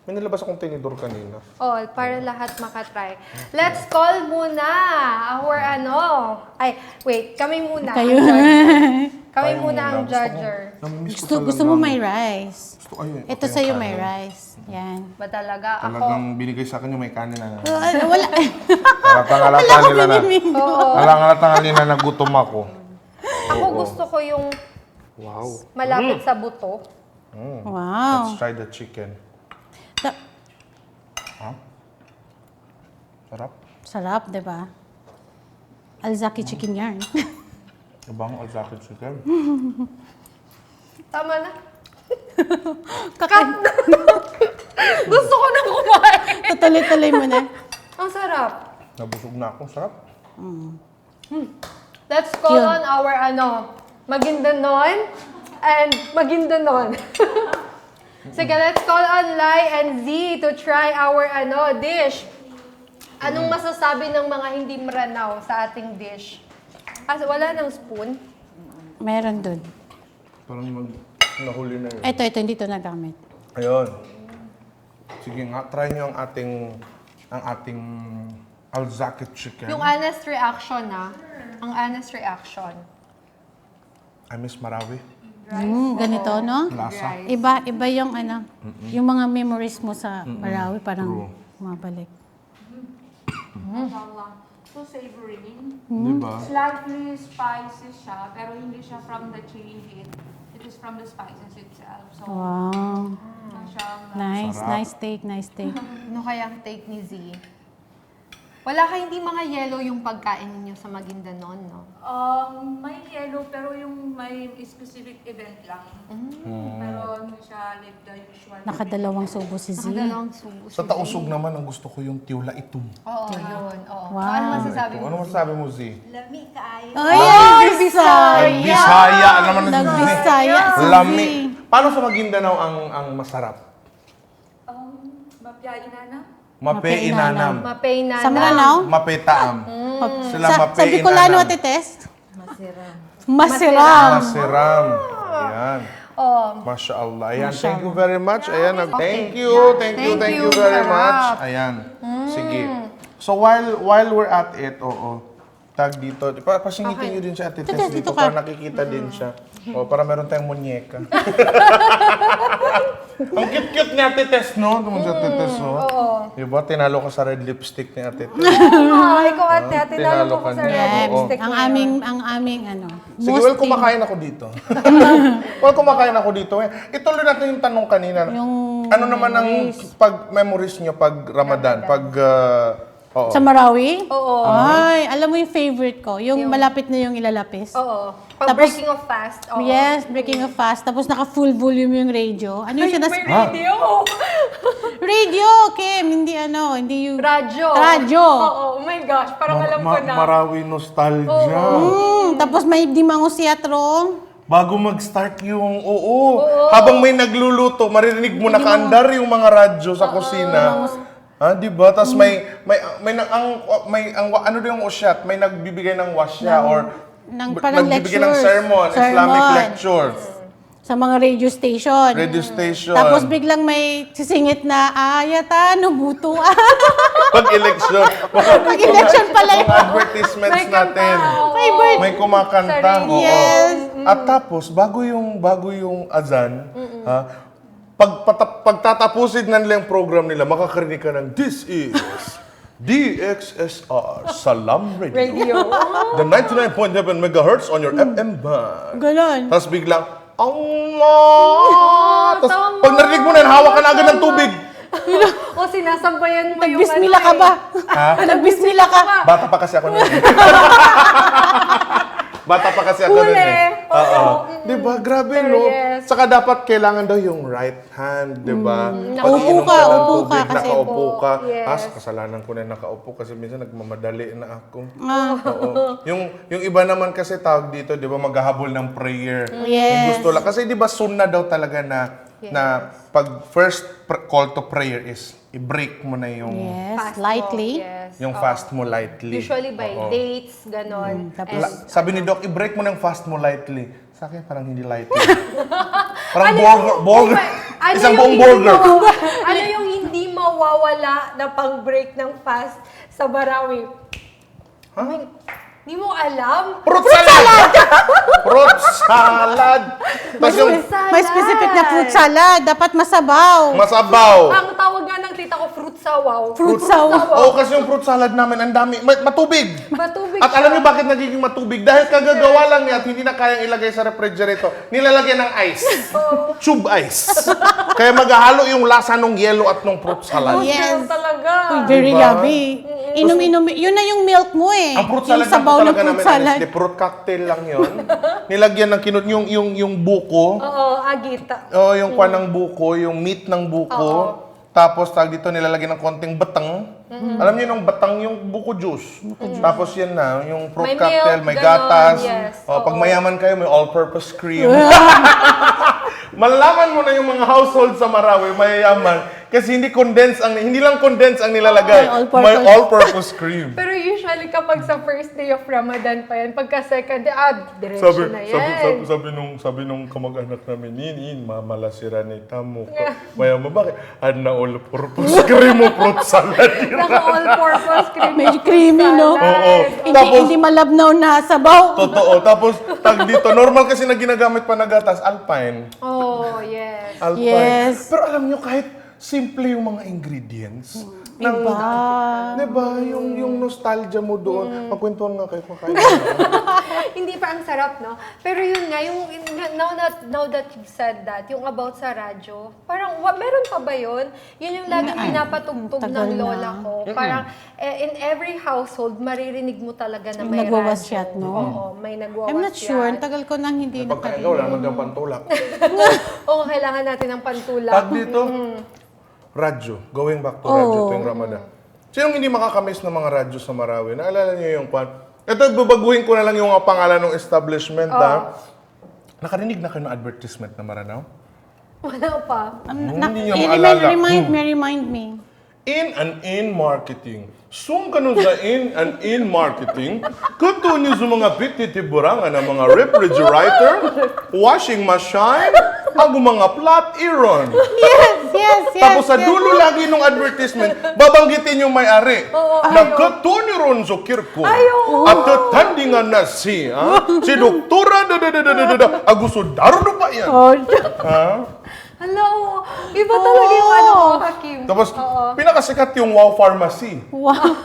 May nilabas akong tinidor kanina. Oh, para lahat makatry. Let's call muna our kami muna. Kayo. ang judger. Kami Tayo muna ang Gusto ko- judger. namimiss ko Gusto talaga. mo may rice. Ayun, Ito okay, sa'yo yung may kanin. rice. Yan. Ba talaga? Talagang binigay sa akin yung may kanin na. Wala. Halatang-halata nila na. Oo. Halatang-halata nila na gutom ako. Ako gusto ko yung Wow. malapit sa buto. Wow. Let's try the chicken. Ta- Sarap. Sarap, di ba? Alzaki chicken yarn. Ibang Alzaki chicken. Tama na. Kaka- Gusto ko nang kumain. Tutuloy-tuloy mo na. Ang sarap. Nabusog na ako. Sarap. Let's call Yun. on our Maguindanon and Maguindanon. Sige, let's call on Lai and Z to try our dish. Anong masasabi ng mga hindi maranaw sa ating dish? Wala ng spoon? Meron dun. Parang nahuli na yun. Ito, hindi to nagamit. Ayun. Sige nga, try nyo ang ating Alzaki chicken. Yung honest reaction ang honest reaction. I miss Marawi. Ganito, no? Lasa. Rice. Iba yung yung mga memories mo sa Marawi, parang mabalik. So savory. Diba? Slightly spicy siya, pero hindi siya from the chili heat. It is from the spices itself. So, Wow. masyang Nice take. Ano kayang take ni Z? Wala hindi mga yellow yung pagkain ninyo sa Maguindanon, no? may yellow, pero yung may specific event lang. Pero hindi siya like the usual. Nakadalawang subo si Z. Nakadalawang subo. Sa tausog naman, ang gusto ko yung tiwla itum. Oo, yun. Oo. Wow. Ano masasabi mo? Ano masasabi mo, Z? Ay, Bisaya! Bisaya naman ang Nagbisaya si Z. Lami. Paano sa Maguindanao ang masarap? Mapiyain na. Mape-inanam. Mapay na. Sa Maranao? Mape-taam. Sila Sa mape-inanam. Bicolano, Ate Tess? Masiram. Masiram. Ayan. Oh. Masya Allah. Ayan, thank you very much. Ayan, thank you Thank you, very sarap. much. Ayan. Sige. So while we're at it, tag dito. Pasingitin niyo din si Ate Tess Dito dito ka. para nakikita din siya. Para meron tayong munyeka. Ang cute-cute ni Ate Tess, no? Tumon si Ate Tess, no? Oo. Diba? Tinalo ko sa red lipstick ni Ate Tess. Ay, ikaw ate, tinalo Tinalo mo ko ka sa niya. red Oo. lipstick Ang na yun. aming Sige, well, kumakain ako dito. Kumakain ako dito. Ituloy natin yung tanong kanina. Yung Ano naman ang memories nyo pag Ramadan? Oo. Sa Marawi? Oo. Ay, alam mo yung favorite ko, yung malapit na yung ilalapis. Oo. Pag Tapos- breaking of fast. Oo. Yes, breaking a fast. Tapos naka full volume yung radio. Ano yung sinas... May radio. Radio, Kim. Hindi yung... Radyo. Radyo. Oo, oh my gosh. Parang alam ko na. Marawi nostalgia. Tapos may Dimangos Teatro. bago mag-start yung, habang may nagluluto, maririnig mo nakaandar yung mga radyo sa kusina. Di ba? Tapos ano din yung usyat, may nagbibigay ng wasya or parang nagbibigay ng lectures. sermon, Islamic Sermon. lecture. Sa mga radio station. Radio station. Tapos biglang may sisingit na ayata, nubuto. Pag-election. Pag-election pala yun. Mga advertisements natin. May bird. May kumakanta. Sarili. Oo. Yes. At tapos, bago yung azan, pagtatapusin na nila yung program nila, makakarinig ka ng, this is DXSR Salam Radio. The 99.7 megahertz on your FM band. Ganon. Tapos biglang, Allah! Tapos tama. pag narinig mo na, hawa ka na agad ng tubig. O sinasabayan mo yung Nagbismila ka ba? Ha? Nagbismila ka? Bata pa kasi ako nun. Bata pa kasi ako nun eh. Oo. Di ba? Grabe, Pero no? yes. Saka dapat kailangan daw yung right hand, di ba? Naupo Pag-iinom ka, ng upo ka tubig, kasi nakaupo ka. Yes. Kasalanan ko na nakaupo kasi minsan nagmamadali na ako. Oo. Yung iba naman kasi tawag dito, di ba, maghahabol ng prayer. Yes. Yung gusto lang. Kasi di ba, sunna daw talaga na pag first call to prayer is i-break mo na yung Yes, Fast lightly. mo, yes. yung fast mo lightly. Usually by Oo. dates, ganon. Tapos- Sabi ni Doc, i-break mo ng fast mo lightly. Sa akin, parang hindi lightly. Parang burger. Isang buong burger. Ano yung hindi mawawala na pang-break ng fast sa Marawi? Hindi mo alam? Fruit salad! Fruit salad! Tapos yung May specific na fruit salad. Dapat masabaw. masabaw. Ang tawag nga ng tita ko, fruit sawaw. Fruit sawa. Oo, kasi yung fruit salad namin, ang dami. Matubig. Matubig At siya. alam niyo bakit nagiging matubig? Dahil kagagawa lang niya at hindi na kayang ilagay sa refrigerator. Nilalagyan ng ice. Tube ice. Kaya maghahalo yung lasa ng yelo at ng fruit salad. Yes. Yes. Talaga. Uy, very Diba? yummy. Inom-inom. Yun na yung milk mo eh. Ang fruit Yung salad lang po sabaw ng talaga fruit namin, salad. honestly, fruit cocktail lang yun. Nilagyan ng yung buko. Oo, agita. Oh, yung kwan ng buko, yung meat ng buko. Tapos tag dito nilalagyan ng konting batang. Alam niyo yung batang yung buko juice. Tapos yan na, yung fruit May cocktail, milk, may ganon, gatas. yes. Pag Oo. mayaman kayo, may all-purpose cream. Malaman mo na yung mga household sa Marawi, mayayaman. Kasi hindi lang condense ang nilalagay. May all-purpose. May all-purpose cream. Pero usually kapag sa first day of Ramadan pa yan, pagka second day, diretso Sabi, na yan. sabi nung kamag-anak namin, mamala si Ranita mo. Mayaman, bakit? Na all-purpose cream mo, fruit salad. Naka all-purpose cream. Medyo creamy, no? Oo. Hindi malabnaw na sabaw. Totoo. Tapos, tag dito, normal kasi na ginagamit pa na gatas, Alpine. Oh, yes. Alpine. Yes. Pero alam nyo, kahit simple yung mga ingredients. Diba? Yung nostalgia mo doon. Magkwentuhan nga kayo kung kayo. Hindi pa ang sarap, no? Pero yun nga, yung now that you've said that, yung about sa radyo, parang meron pa ba yun? Yun yung laging pinapatugtog tagal ng na. lola ko. Parang in every household, maririnig mo talaga na may Nagwawasyat, radyo. no? Oo, may nagwawasyat. I'm not sure. Ang tagal ko nang hindi Pagkain nakarinig. ka, wala naman kang pantulak. Oo, kailangan natin ng pantulak. Tag dito, radyo. Going back to radyo tuwing Ramadan. Sinong hindi makakamiss ng mga radyo sa Marawi? Naalala niyo yung kwan? Ito, babaguhin ko na lang yung mga pangalan ng establishment, ha? Nakarinig na kayo ng advertisement na Maranaw? Wala pa. Hindi niya maalala. Remind me. In and in marketing. Sung ka nun sa in and in marketing, kato niyo sa mga pititiburangan ng mga refrigerator, washing machine, ang mga flat iron. Yes. Tapos sa dulo lagi ng advertisement, babanggitin yung may-ari. Nagkato ni Ronzo Kirko. At tatandingan na si Doktora Agusto Dardo pa yan. Ha? Hello! Iba talaga yung Hakim. Tapos, pinakasikat yung Wow Pharmacy. Wow.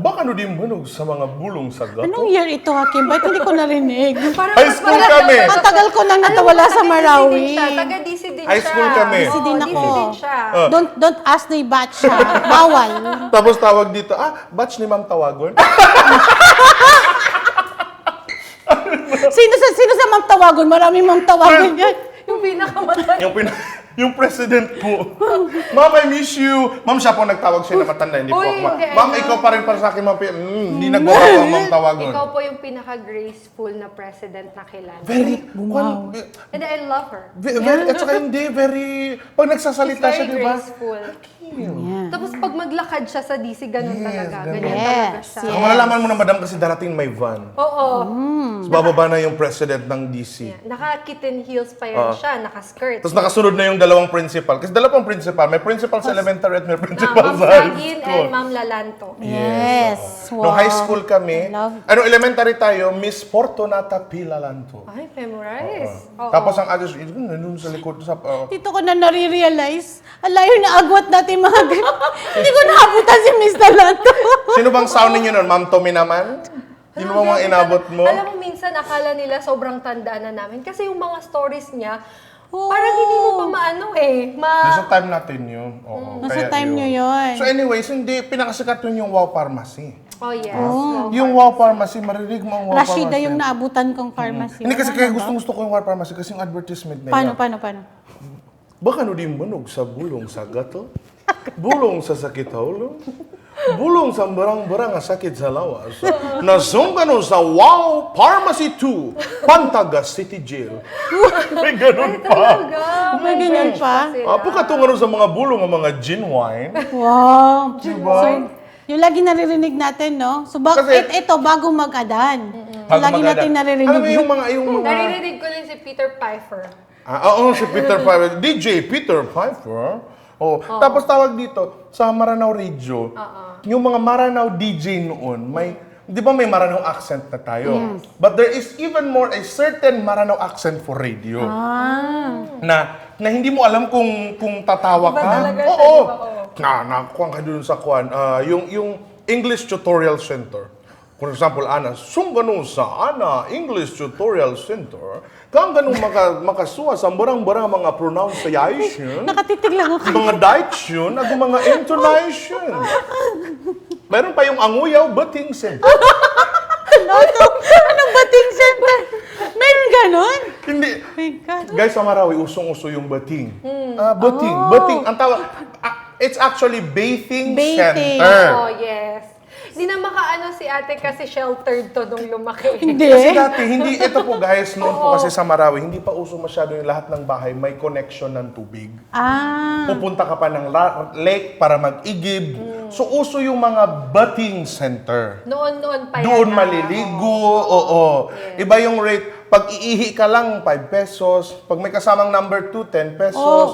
Baka no din manog sa mga bulong sa gato. Anong year ito, Hakim? Ba't hindi ko narinig? Parang High school kami. Ang tagal ko nang natawala sa Marawi. Taga-DC din siya. High school kami. DC din Oo, ako. DC din siya. Don't ask the batch siya. Bawal. Tapos tawag dito, batch ni Ma'am Tawagon. Sino sa Ma'am Tawagon? Maraming Ma'am Tawagon yan. Yung pinakamatay. yung yung president po. Ma'am, I miss you. Ma'am, siya po nagtawag siya na matanda. Hindi po Uy, ako. hindi, Ma'am, ano? ikaw pa rin para sa akin, ma'am. Hindi nagbawa ang ma'am tawagon. Ikaw po yung pinaka-graceful na president na kilala. Very, Wow. And I love her. very, at saka hindi, very, pag She's nagsasalita siya, very di ba? graceful. Yeah. Tapos pag maglakad siya sa DC, ganun Yes, talaga. ganun. Ganyan talaga Yes, siya. yes. Ang malalaman mo na, madam, kasi darating may van. Oo. Tapos bababa na yung president ng DC. Yeah. Naka-kitten heels pa yan siya, naka-skirt. Tapos nakasunod na yung dalawang principal. Kasi dalawang principal. May principal sa elementary at may Na principal Ma'am sa high Sagin and school. Ma'am Lalanto. Yes. oo. Nung high school kami, I love- elementary tayo, Miss Fortunata Pilalanto. Ay, memorize. Oo. Tapos ang address, nandun sa likod. Dito ko na nare-realize, alayo na agwat natin mga Hindi ko naabutan si Mr. Lato. Sino bang sound ninyo nun? Ma'am Tommy naman? Sino bang mga inabot mo? Alam mo, minsan akala nila sobrang tandaan na namin. Kasi yung mga stories niya, parang hindi mo pa maano eh. Nasa time natin yun. Oo, Nasa kaya time nyo yun. So anyways, hindi, pinakasikat yun yung Wow Pharmacy. Oh, yes. Yung Wow Pharmacy, marinig mo ang Wow Rashida Pharmacy. yung naabutan kong pharmacy. Hindi kasi kaya gustong-gusto ko yung Wow Pharmacy kasi yung advertisement nila. Paano? Baka no di manog sa bulong sa gato, bulong sa sakit sa ulo, bulong sa barang-barang nga sakit sa lawas, nasungga no sa Wow Pharmacy 2, Pantaga City Jail. May ganun pa. Talaga. May ganyan pa? Apo ka to nga no sa mga bulong ng mga gin wine. Wow. Diba? So, yung lagi naririnig natin, no? So, Kasi- ito, bago mag-adan. Bago Lagi mag-ada. natin naririnig. Alam mo yung mga Naririnig ko rin si Peter Pfeiffer. oo, si Peter Pfeiffer. DJ Peter Pfeiffer. Oh, tapos tawag dito sa Maranao Radio. Yung mga Maranao DJ noon, may 'di ba may Maranao accent na tayo? But there is even more a certain Maranao accent for radio. Na hindi mo alam kung tatawa Iba ka. talaga siya, Oo. di ba? Nakuha ka dun sa kwan. Yung English Tutorial Center. For example, Ana, sungganong sa Ana English Tutorial Center, kang ganong makasuwa sa barang-barang mga pronunciation, Nakatitig lang ako. mga diction, at mga intonation. Meron pa yung Anguyaw Bating Center. Loto, anong bating center? Meron ganon? Hindi. My God. Guys, sa Marawi, usong-uso yung bating. Bating. Ang tawag, it's actually bathing, Bathing. center. Oh, yes. Hindi na makaano si ate kasi sheltered to nung lumaki. Hindi. Kasi dati, ito po guys, noon po kasi sa Marawi, hindi pa uso masyado yung lahat ng bahay, may connection ng tubig. Pupunta ka pa ng lake para mag-igib. So, uso yung mga bathing center. Noon pa yan. Doon na. maliligo, oo. Iba yung rate. Pag iihi ka lang, 5 pesos. Pag may kasamang number 2, 10 pesos.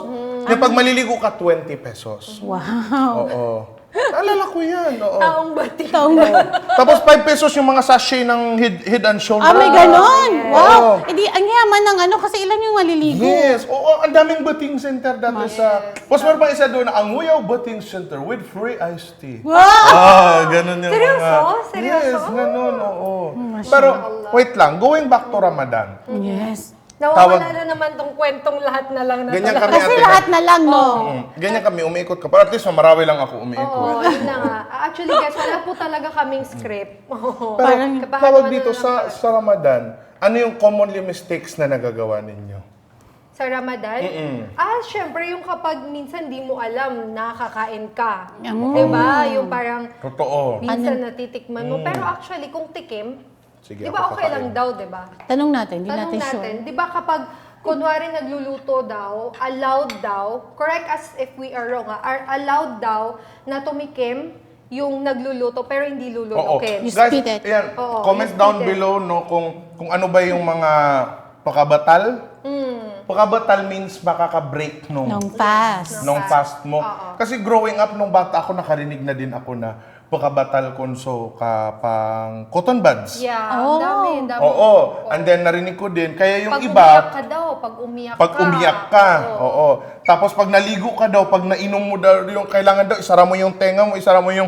Yung pag maliligo ka, 20 pesos. Wow. Oo. Alala ko yan, oo. Taong batik. Tapos 5 pesos yung mga sachet ng head and shoulder. May ganon. Wow. Oo. Hindi, ang yaman ng ano, kasi ilan yung maliligo. Yes, oo, ang daming bating center dati sa... Tapos meron pa isa doon, Anguyaw Bating Center with free iced tea. Wow. Ganun yung Seryoso? mga... Seryoso? Yes, ganun, oo. Pero, wait lang, going back to Ramadan. Yes. Nawawala na naman tong kwentong lahat na lang na Ganyan to. kami, Kasi ate. lahat na lang, no? Ganyan kami, umiikot ka. Pero at least, Marawi lang ako umiikot. Oo, yun na nga. Actually, guys, wala po talaga kaming script. Oo. Pero, Kabahan tawag naman dito na lang sa Ramadan, ano yung commonly mistakes na nagagawa ninyo? Sa Ramadan? Syempre yung kapag minsan di mo alam, nakakain ka. Diba? Yung parang Totoo. minsan natitikman mo. Pero actually, kung tikim, Sige, di ako ba okay kakain. lang daw, di ba? Tanong natin, hindi Tanong natin sure. natin, di ba kapag kunwari nagluluto daw, allowed daw, correct us if we are wrong, are allowed daw na tumikim yung nagluluto pero hindi Oo. lulutukin. You Guys, spit it. ayan, Oo, comment you down spit it. below no kung ano ba yung mga pakabatal. Pakabatal means makaka-break nung fast mo. Kasi growing up nung bata ako, nakarinig na din ako na pakabatal konso ka pang cotton buds. Yeah, ang dami. Oo. And then narinig ko din, kaya yung Pag iba, umiyak ka daw, pag umiyak ka. Oo. Tapos pag naligo ka daw, pag nainom mo daw, yung kailangan daw, isara mo yung tenga mo, isara mo yung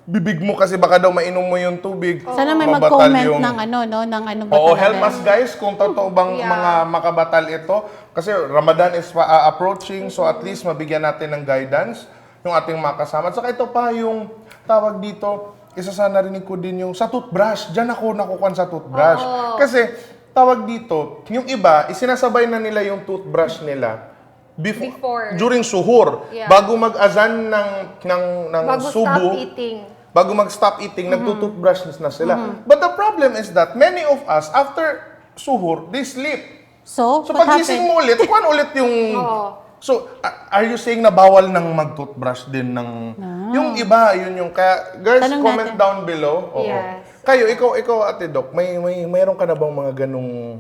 bibig mo kasi baka daw mainom mo yung tubig. Sana may Mabatal mag-comment yung- ng ano, no? Ng ano ba Oo, talaga. help us guys kung totoo bang Yeah. mga makabatal ito. Kasi Ramadan is approaching, so at least mabigyan natin ng guidance yung ating mga kasama. At saka ito pa yung tawag dito, isa sa narinig ko din yung sa toothbrush. Diyan ako nakukuha sa toothbrush. Kasi tawag dito, yung iba, isinasabay na nila yung toothbrush nila Before. During suhur, Yeah. bago mag-azan ng Bago subo, stop eating. bago mag-stop eating, nagtututbrush na sila. But the problem is that many of us, after suhur, they sleep. So, So what pagising happened? mo ulit, kuhan ulit yung... Oo. So, are you saying na bawal nang mag-toothbrush din ng... Yung iba, yun yung... Kaya, girls, Tanong comment natin. down below. Oo. Yes. Kayo, ikaw, Ate Doc, mayroon ka na bang mga ganong...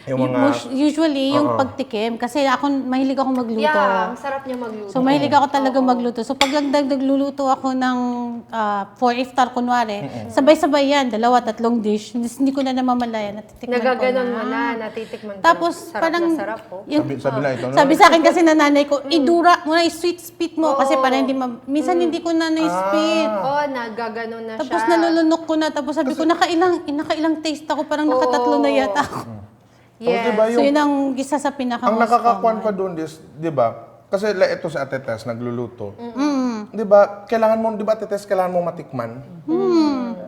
Yung mga... Usually, yung pagtikim, kasi mahilig ako magluto. Yeah, ang sarap niya magluto. So, mahilig ako talaga magluto. So, pag nagluluto ako ng for iftar, kunwari, sabay-sabay yan, 2-3 dish. Hindi ko na namamalayan, natitikman ko Nagaganon na. mo na, natitikman ko. Tapos, sarap parang, na sarap, oh. Sabi lang ito, no? sabi sa akin kasi na nanay ko, idura mo na, i-sweet spit mo, kasi para hindi minsan hindi ko na na-spit. Oh, nagaganon na Tapos siya. nalulunok ko na, tapos sabi ko, nakailang taste ako, parang nakatatlo na yata ako. Yes. diba, So, yun ang isa sa pinaka Ang nakakakuan pa doon is, di ba, kasi ito si Ate Tess, nagluluto. Di ba, kailangan mo, di ba Ate Tess, kailangan mo matikman?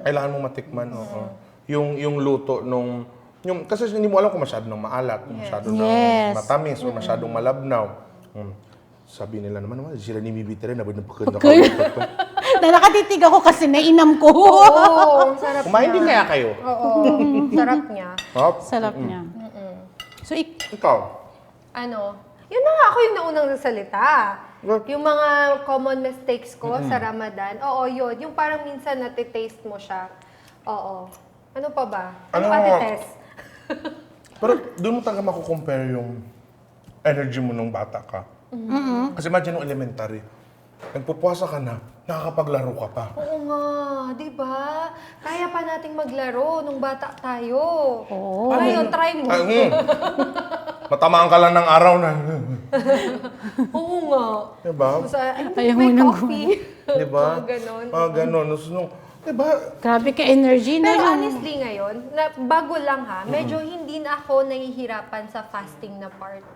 Kailangan mo matikman, oo. Yung luto nung, kasi hindi mo alam kung masyado nang maalat, masyado nang Yes. matamis, o masyadong malabnaw. Sabi nila naman, sila ni Bibi rin, nabad na pagkanda Na nakatitig ako kasi nainam ko. Oo, ang sarap Kumain niya. din kaya kayo? Oo, sarap niya. Hop. Sarap niya. So, Ikaw? Ano, yun na nga ako yung naunang nagsalita. Well- Yung mga common mistakes ko sa Ramadan, oo, yun. Yung parang minsan natitaste mo siya. Oo. Ano pa ba? Ano Ano? Ate Tess? Pero doon mo talaga makukompare yung energy mo nung bata ka. Kasi imagine nung elementary, nagpupuwasa ka na, nakakapaglaro ka pa. Oo nga, di ba? Kaya pa nating maglaro nung bata tayo. Oo. Ngayon, try mo. Matamaan ka lang ng araw na. Oo nga. Diba? Sa, ay, Ayaw may mo nang coffee. Diba? Mga ganon. Mga ganon. Diba? Grabe ka energy na Pero yung... honestly ngayon, bago lang ha, medyo hindi na ako nahihirapan sa fasting na part.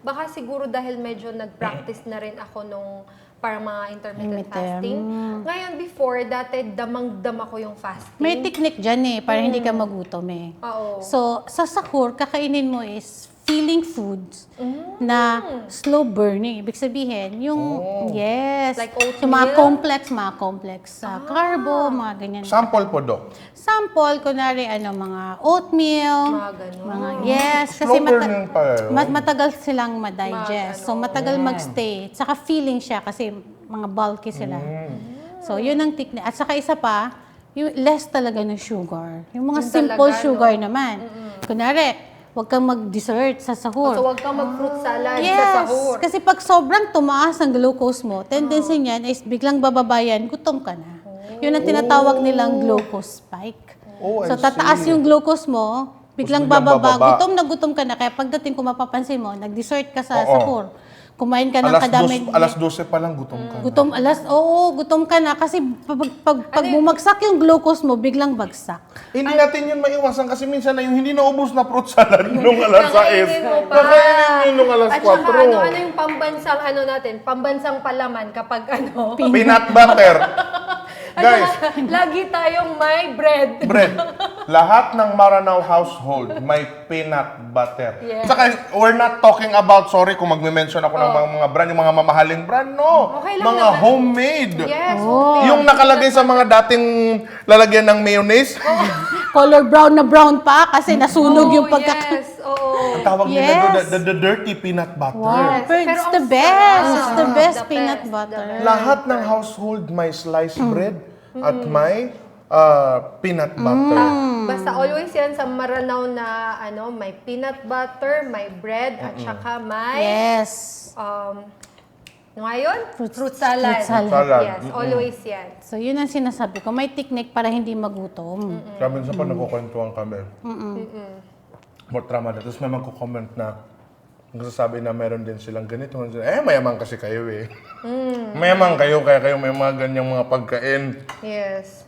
Baka siguro dahil medyo nag-practice na rin ako nung parang mga intermittent fasting. Ngayon, before, dati damang-dama ko yung fasting. May technique dyan eh, para hindi ka magutom eh. Oo. So, sa sahur, kakainin mo is feeling foods na slow burning. Ibig sabihin, yung, yes, Like oatmeal? yung mga complex carbo, mga ganyan. Sample po, Doc. Sample, kunwari, mga oatmeal, Mga ganun. yes, Slow burning pa yun. matagal silang ma-digest. So, matagal magstay. Saka feeling siya kasi mga bulky sila. So, yun ang technique. At saka isa pa, yung less talaga ng sugar. Yung mga Yun simple talaga, sugar naman. Kunwari, huwag kang mag-dessert sa sahur. So, huwag kang mag-fruit salad sa Yes, sahur. kasi pag sobrang tumaas ang glucose mo, tendency niyan is biglang bababayan, gutom ka na. Yun ang tinatawag nilang glucose spike. Oh, I So tataas see. yung glucose mo, biglang biglang bababa. bababa. Gutom ka na. Kaya pagdating ko mapapansin mo, nag-dessert ka sa Oo. sahur. Kumain ka ng kadami. Alas 12 pa lang gutom ka. Gutom ka na kasi pag bumagsak yung glucose mo, biglang bagsak. Hindi natin yun maiwasan kasi minsan na yung hindi naubos na fruit salad nung alas 6. Kakainin mo pa. Nakainin yun nung alas 4. At saka ano yung pambansang natin, pambansang palaman kapag Peanut butter. Guys, lagi tayong may bread. bread. Lahat ng Maranao household may peanut butter. Yes. Saka, we're not talking about, sorry kung magme-mention ako ng mga brand, yung mga mamahaling brand, no. Okay lang Mga naman. homemade. Yes. Yung nakalagay sa mga dating lalagyan ng mayonnaise. Color brown pa kasi nasunog yung pagka... Yes, oo. Ang tawag nila Yes. doon, the dirty peanut butter. Yes. Pero Pero it's ang the best. sarap. It's the best The peanut best, butter. the Lahat ng household may sliced bread at may peanut butter. Basta always yan sa Maranao na may peanut butter, may bread, at saka may Yes. ngayon, fruit salad. Fruit salad. Salad. Yes, always yan. So, yun ang sinasabi ko. May technique para hindi magutom. Kaya minsan pa nagkukwentuhan kami. About Ramadan. Tapos may magko-comment na nagsasabi na meron din silang ganito. Mayaman kasi kayo eh. Mayaman kayo, kaya kayo may mga ganyang mga pagkain. Yes.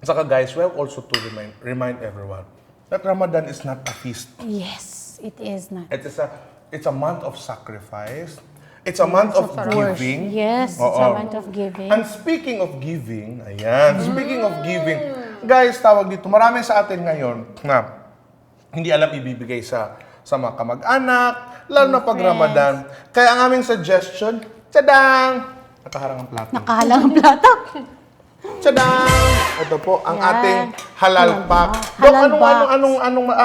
Saka guys, we have also to remind everyone that Ramadan is not a feast. Yes, it is not. It's a month of sacrifice. It's a month of giving. Yes, it's a month of giving. And speaking of giving, speaking of giving, guys, tawag dito, marami sa atin ngayon na hindi alam ibibigay sa sa mga kamag-anak, lalo na pag Ramadan. Kaya ang aming suggestion, tadang! Nakaharang ang plato. Nakahalang ang plato. Tadang! Ito po, ang Yan. ating halal pack. Halal Dok, box.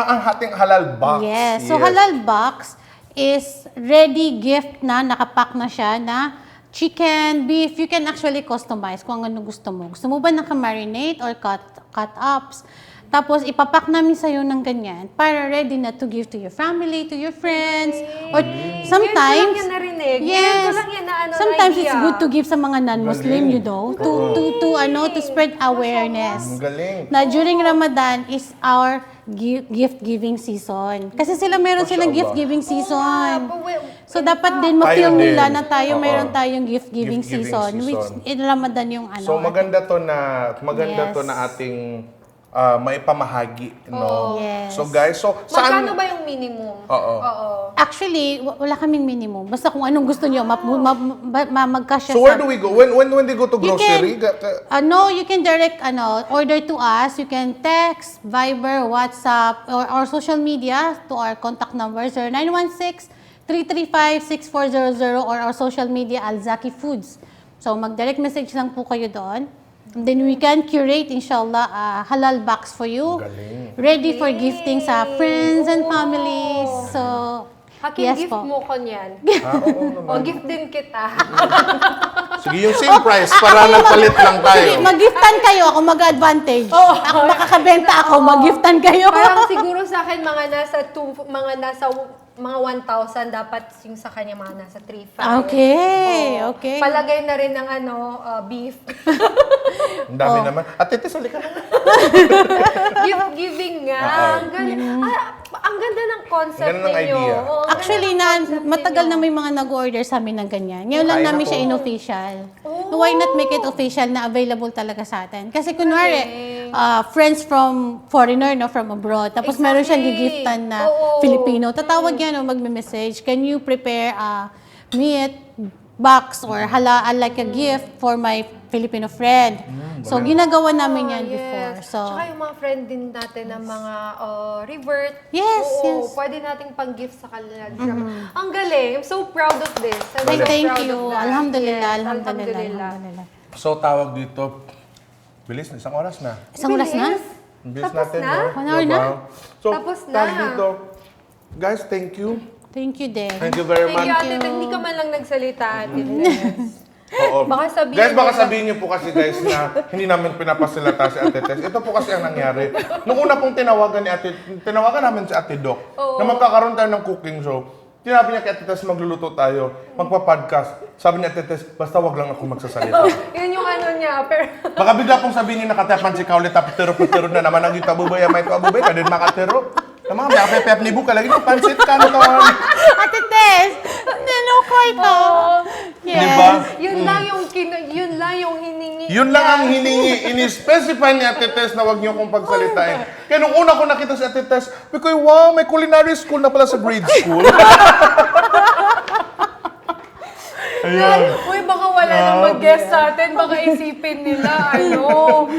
ang ating halal box? Yes. So, halal box is ready gift na, nakapack na siya na chicken, beef. You can actually customize kung ano gusto mo. Gusto mo ba naka-marinate or cut-ups? Tapos, ipapack namin sa'yo ng ganyan para ready na to give to your family, to your friends. Or sometimes, Ngayon ko lang yan narinig. Ngayon yes, ko lang yan na sometimes idea. it's good to give sa mga non-Muslim, you know, to spread awareness. Ang galing. Na during Ramadan is our gift-giving season. Kasi meron silang Mashallah. gift-giving season. But So, dapat din Tayo ma-feel din. nila na tayo, Oo. meron tayong gift-giving Gift-giving season, season. which in Ramadan yung ano. So maganda to Yes. na ating may pamahagi, no? Yes. So guys, Magkano ba yung minimum? Oo. Actually, wala kaming minimum. Basta kung anong gusto nyo, magkasya So where do we go? When they go to You grocery? No, you can direct order to us. You can text, Viber, WhatsApp, or social media to our contact number 0916-335-6400 or our social media Alzaki Foods. So mag-direct message lang po kayo doon. And then we can curate, inshallah, a halal box for you. Galing. Ready for gifting sa friends and families. So, Hakin, yes gift po. mo ko niyan. Oo naman. O, gift din kita. Sige, yung same price para nagpalit lang tayo. Sige, mag-giftan kayo, ako mag-advantage. Ako makakabenta ako, mag-giftan kayo. Parang siguro sa akin mga 1,000 dapat yung sa kanya mga nasa 3,500. Okay, okay. Palagay na rin ng beef. Ang dami naman. At ito, sali ka naman. Gift giving nga. Ang ganda, ang ganda ng concept Ang ganda ng ninyo. idea. Oo, ang Actually, ganda ng concept matagal ninyo. na may mga nag-order sa amin ng ganyan. Ngayon lang Ay, namin nako. siya in-official. Why not make it official na available talaga sa atin? Kasi kunwari, friends from foreigner, no, from abroad, tapos meron siyang Exactly. gigiftan na Oo. Filipino, tatawag yan o magme-message, can you prepare a meat box or like a gift for my Filipino friend? So, ginagawa namin yan before. So, Tsaka yung mga friend din natin ng mga revert. Yes, Oo, yes. Pwede nating pang-gift sa kanila. Ang galing. I'm so proud of this. I'm Ay, so thank proud you. of that. Alhamdulillah, Yes, alhamdulillah. So tawag dito, bilis, isang oras na. Isang oras na? Bilis. Ang bilis Tapos natin, na? no? 1 hour na? So, Tapos na. tawag dito, guys, thank you. Thank you din. Thank you very Thank you, much. Ate Tess. Hindi ka man lang nagsalita, Ate Tess. Oo. Baka sabihin Guys, baka mo na- sabihin niyo po kasi guys na hindi namin pinapasilata si Ate Tess. Ito po kasi ang nangyari. Nung una pong tinawagan namin si Ate Doc na magkakaroon tayo ng cooking show. Tinabi niya kay Ate Tess, magluluto tayo, magpa-podcast. Sabi niya, Ate Tess, basta wag lang ako magsasalita. Yun yung ano niya. Pero, Baka bigla pong sabihin niya nakatapan si Kaulit, tapitero-pitero na naman ang itabubay, may tabubay, kadin makatero. Tama, may apepep ni Buka, lagi ng pansit ka, ano tawag? Ate Tess! Naloko ito! Yes. Diba? yun lang yung hiningi. Yun lang ang hiningi. Ini-specify ni Ate Tess na wag niyo kong pagsalitain. Kaya nung una ko nakita si Ate Tess, because wow, may culinary school na pala sa grade school. Ayan. Uy, baka wala nang mag-guest sa atin. Baka isipin nila,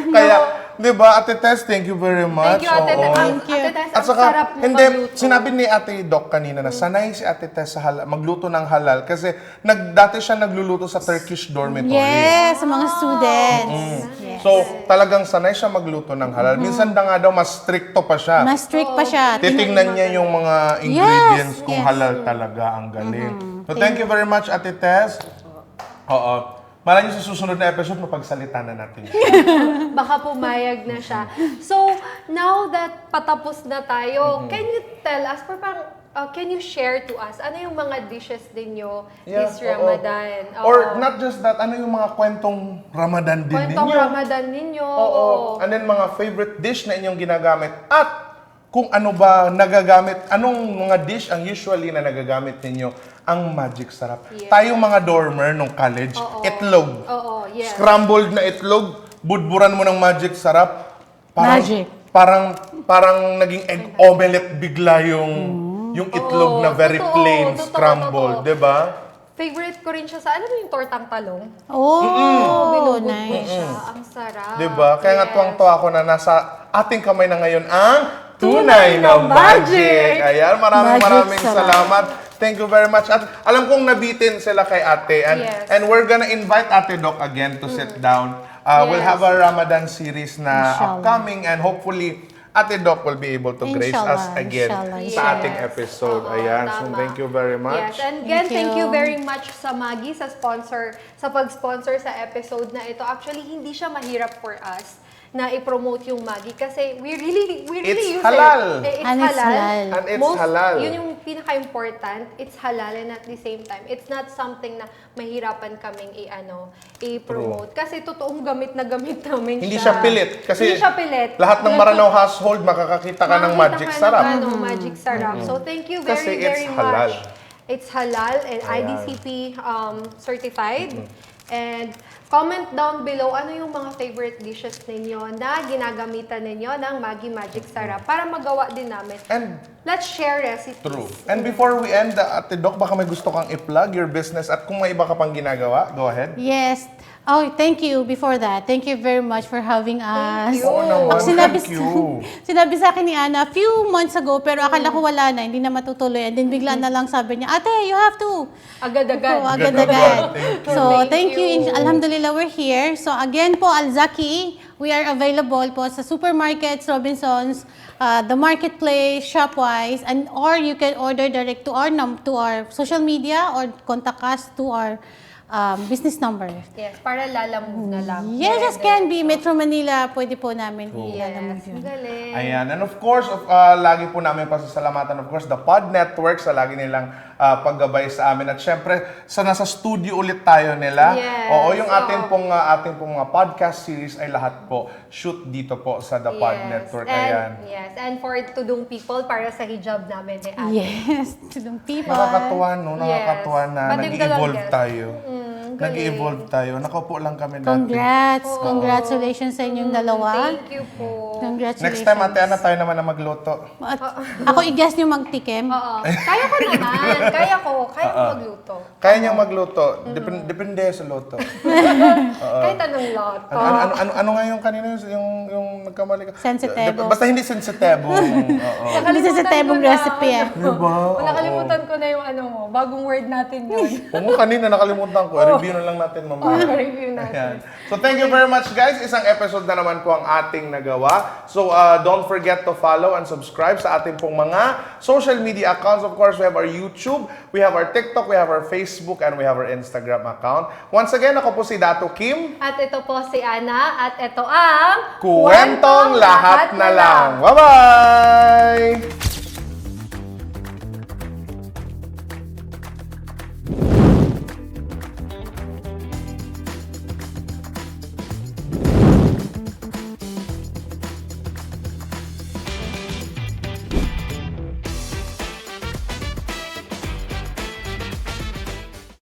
Kaya, di ba, Ate Tess, thank you very much. Thank you, Ate Oo. Tess. Thank you. Ate Tess, At ang saka, sarap mo hindi, magluto. sinabi ni Ate Doc kanina na sanay si Ate Tess sa magluto ng halal kasi dati siya nagluluto sa Turkish dormitory. Yes, sa mga students. Yes. So, talagang sanay siya magluto ng halal. Minsan na nga daw, mas stricto pa siya. Mas strict pa siya. Titingnan niya yung mga ingredients Yes, kung yes. halal talaga. Ang galing. So, thank you very much, Ate Tess. Oo. Malay niyo sa susunod na episode, mapagsalita na natin. Baka pumayag na siya. So, now that patapos na tayo, can you tell us, can you share to us, ano yung mga dishes ninyo this oo. Ramadan? Or not just that, ano yung mga kwentong Ramadan din Kwentong ninyo? Ramadan ninyo. Oo. And then mga favorite dish na inyong ginagamit. At kung ano ba nagagamit, anong mga dish ang usually na nagagamit ninyo ang Magic Sarap. Yes. Tayong mga dormer nung college, itlog. Oo, yes. Scrambled na itlog, budburan mo ng Magic Sarap. Magic. Parang naging egg omelette bigla yung itlog na very totoo, plain, totoo, scrambled, totoo. 'di ba? Favorite ko rin siya sa, alam mo yung tortang talong? Oh, Binubog nice. siya. Ang sarap. 'Di ba? Kaya nga Yes. tuwang-tuwa ako na nasa ating kamay na ngayon ang tunay na magic. Ayan, maraming Magic salamat. Thank you very much. At alam kong nabitin sila kay ate. Yes. And we're gonna invite Ate Doc again to sit down. We'll Yes. have a Ramadan series na Inshallah. upcoming and hopefully Ate Doc will be able to grace us Inshallah, again inshallah. sa ating Yes. episode. Oo, Ayan, so tama. thank you very much. Yes, and again, Thank thank you you. very much sa Maggie, sa pag-sponsor sa episode na ito. Actually, hindi siya mahirap for us na i-promote yung Maggie kasi we really It's use halal. it. It's And it's halal. And it's halal. Yun yung pinaka-important. It's halal and at the same time, it's not something na mahirapan kaming i-promote. Kasi totoong gamit na gamit namin Hindi siya pilit. Kasi hindi siya pilit. lahat ng Maranao household makakakita ka ng Makakita magic ka ng sarap. magic sarap. So thank you Kasi very, it's very halal. much. It's halal and Ayan. IDCP certified. And comment down below ano yung mga favorite dishes ninyo na ginagamitan ninyo ng Maggi Magic Sarap para magawa din namin. And Let's share recipes. true. And before we end, Ate Doc, baka may gusto kang i-plug your business at kung may iba ka pang ginagawa, go ahead. Yes. Oh, thank you. Before that, thank you very much for having us. you. Oo naman, Ako sinabi, thank you. sinabi sa akin ni Ana a few months ago, pero akala ko wala na, hindi na matutuloy. And then bigla na lang sabi niya, ate, you have to. Agad-agad. Oo, agad-agad. Thank you. So, thank you. you. Alhamdulillah, we're here. So, again po, Al-Zaki, we are available po sa supermarkets, Robinsons, the marketplace, Shopwise, and or you can order direct to our social media or contact us to our business number. Yes, para lalamove na lang. Yes, yes, can be. Metro Manila, pwede po namin Yes, ilalamove yun. galing. Ayan. And of course, lagi po namin pasasalamatan, of course, the Pod Network sa lagi nilang paggabay sa amin. At syempre, sa nasa studio ulit tayo nila. Yes, Oo, yung oo. ating pong mga podcast series ay lahat po shoot dito po sa the Pod Network. Ayan. Yes, and for Tudong People, para sa hijab namin ni Ate. Yes, to the people. Nakakatuwa, no? Yes. Nakakatuwa na Pati yung nag-evolve dalawang tayo. galing. Nag-evolve tayo. Nakaupo lang kami dati. Congrats! Congratulations sa inyong dalawa. Thank you po. Congratulations. Next time, Ate Ana, tayo naman na magluto. At ako i-guess niyo magtikim. Oo. Kaya ko naman. Kaya ko magluto. Kaya niyang magluto. Depende sa luto. Kahit anong loto. Ano nga yung kanina yung nagkamali ka? Sensitibo. Basta hindi sensitibo. Oo. Hindi sa tebong recipe eh. Diba? Nakalimutan ko na yung bagong word natin yun. Kung kanina nakalimutan ko, review na lang natin mamaya. Review natin. Ayan. So thank you very much guys. Isang episode na naman po ang ating nagawa. So don't forget to follow and subscribe sa ating pong mga social media accounts. Of course, we have our YouTube, we have our TikTok, we have our Facebook, and we have our Instagram account. Once again, ako po si Dato Kim. At ito po si Ana. At ito ang... Kuwentong lahat na lang. Bye-bye!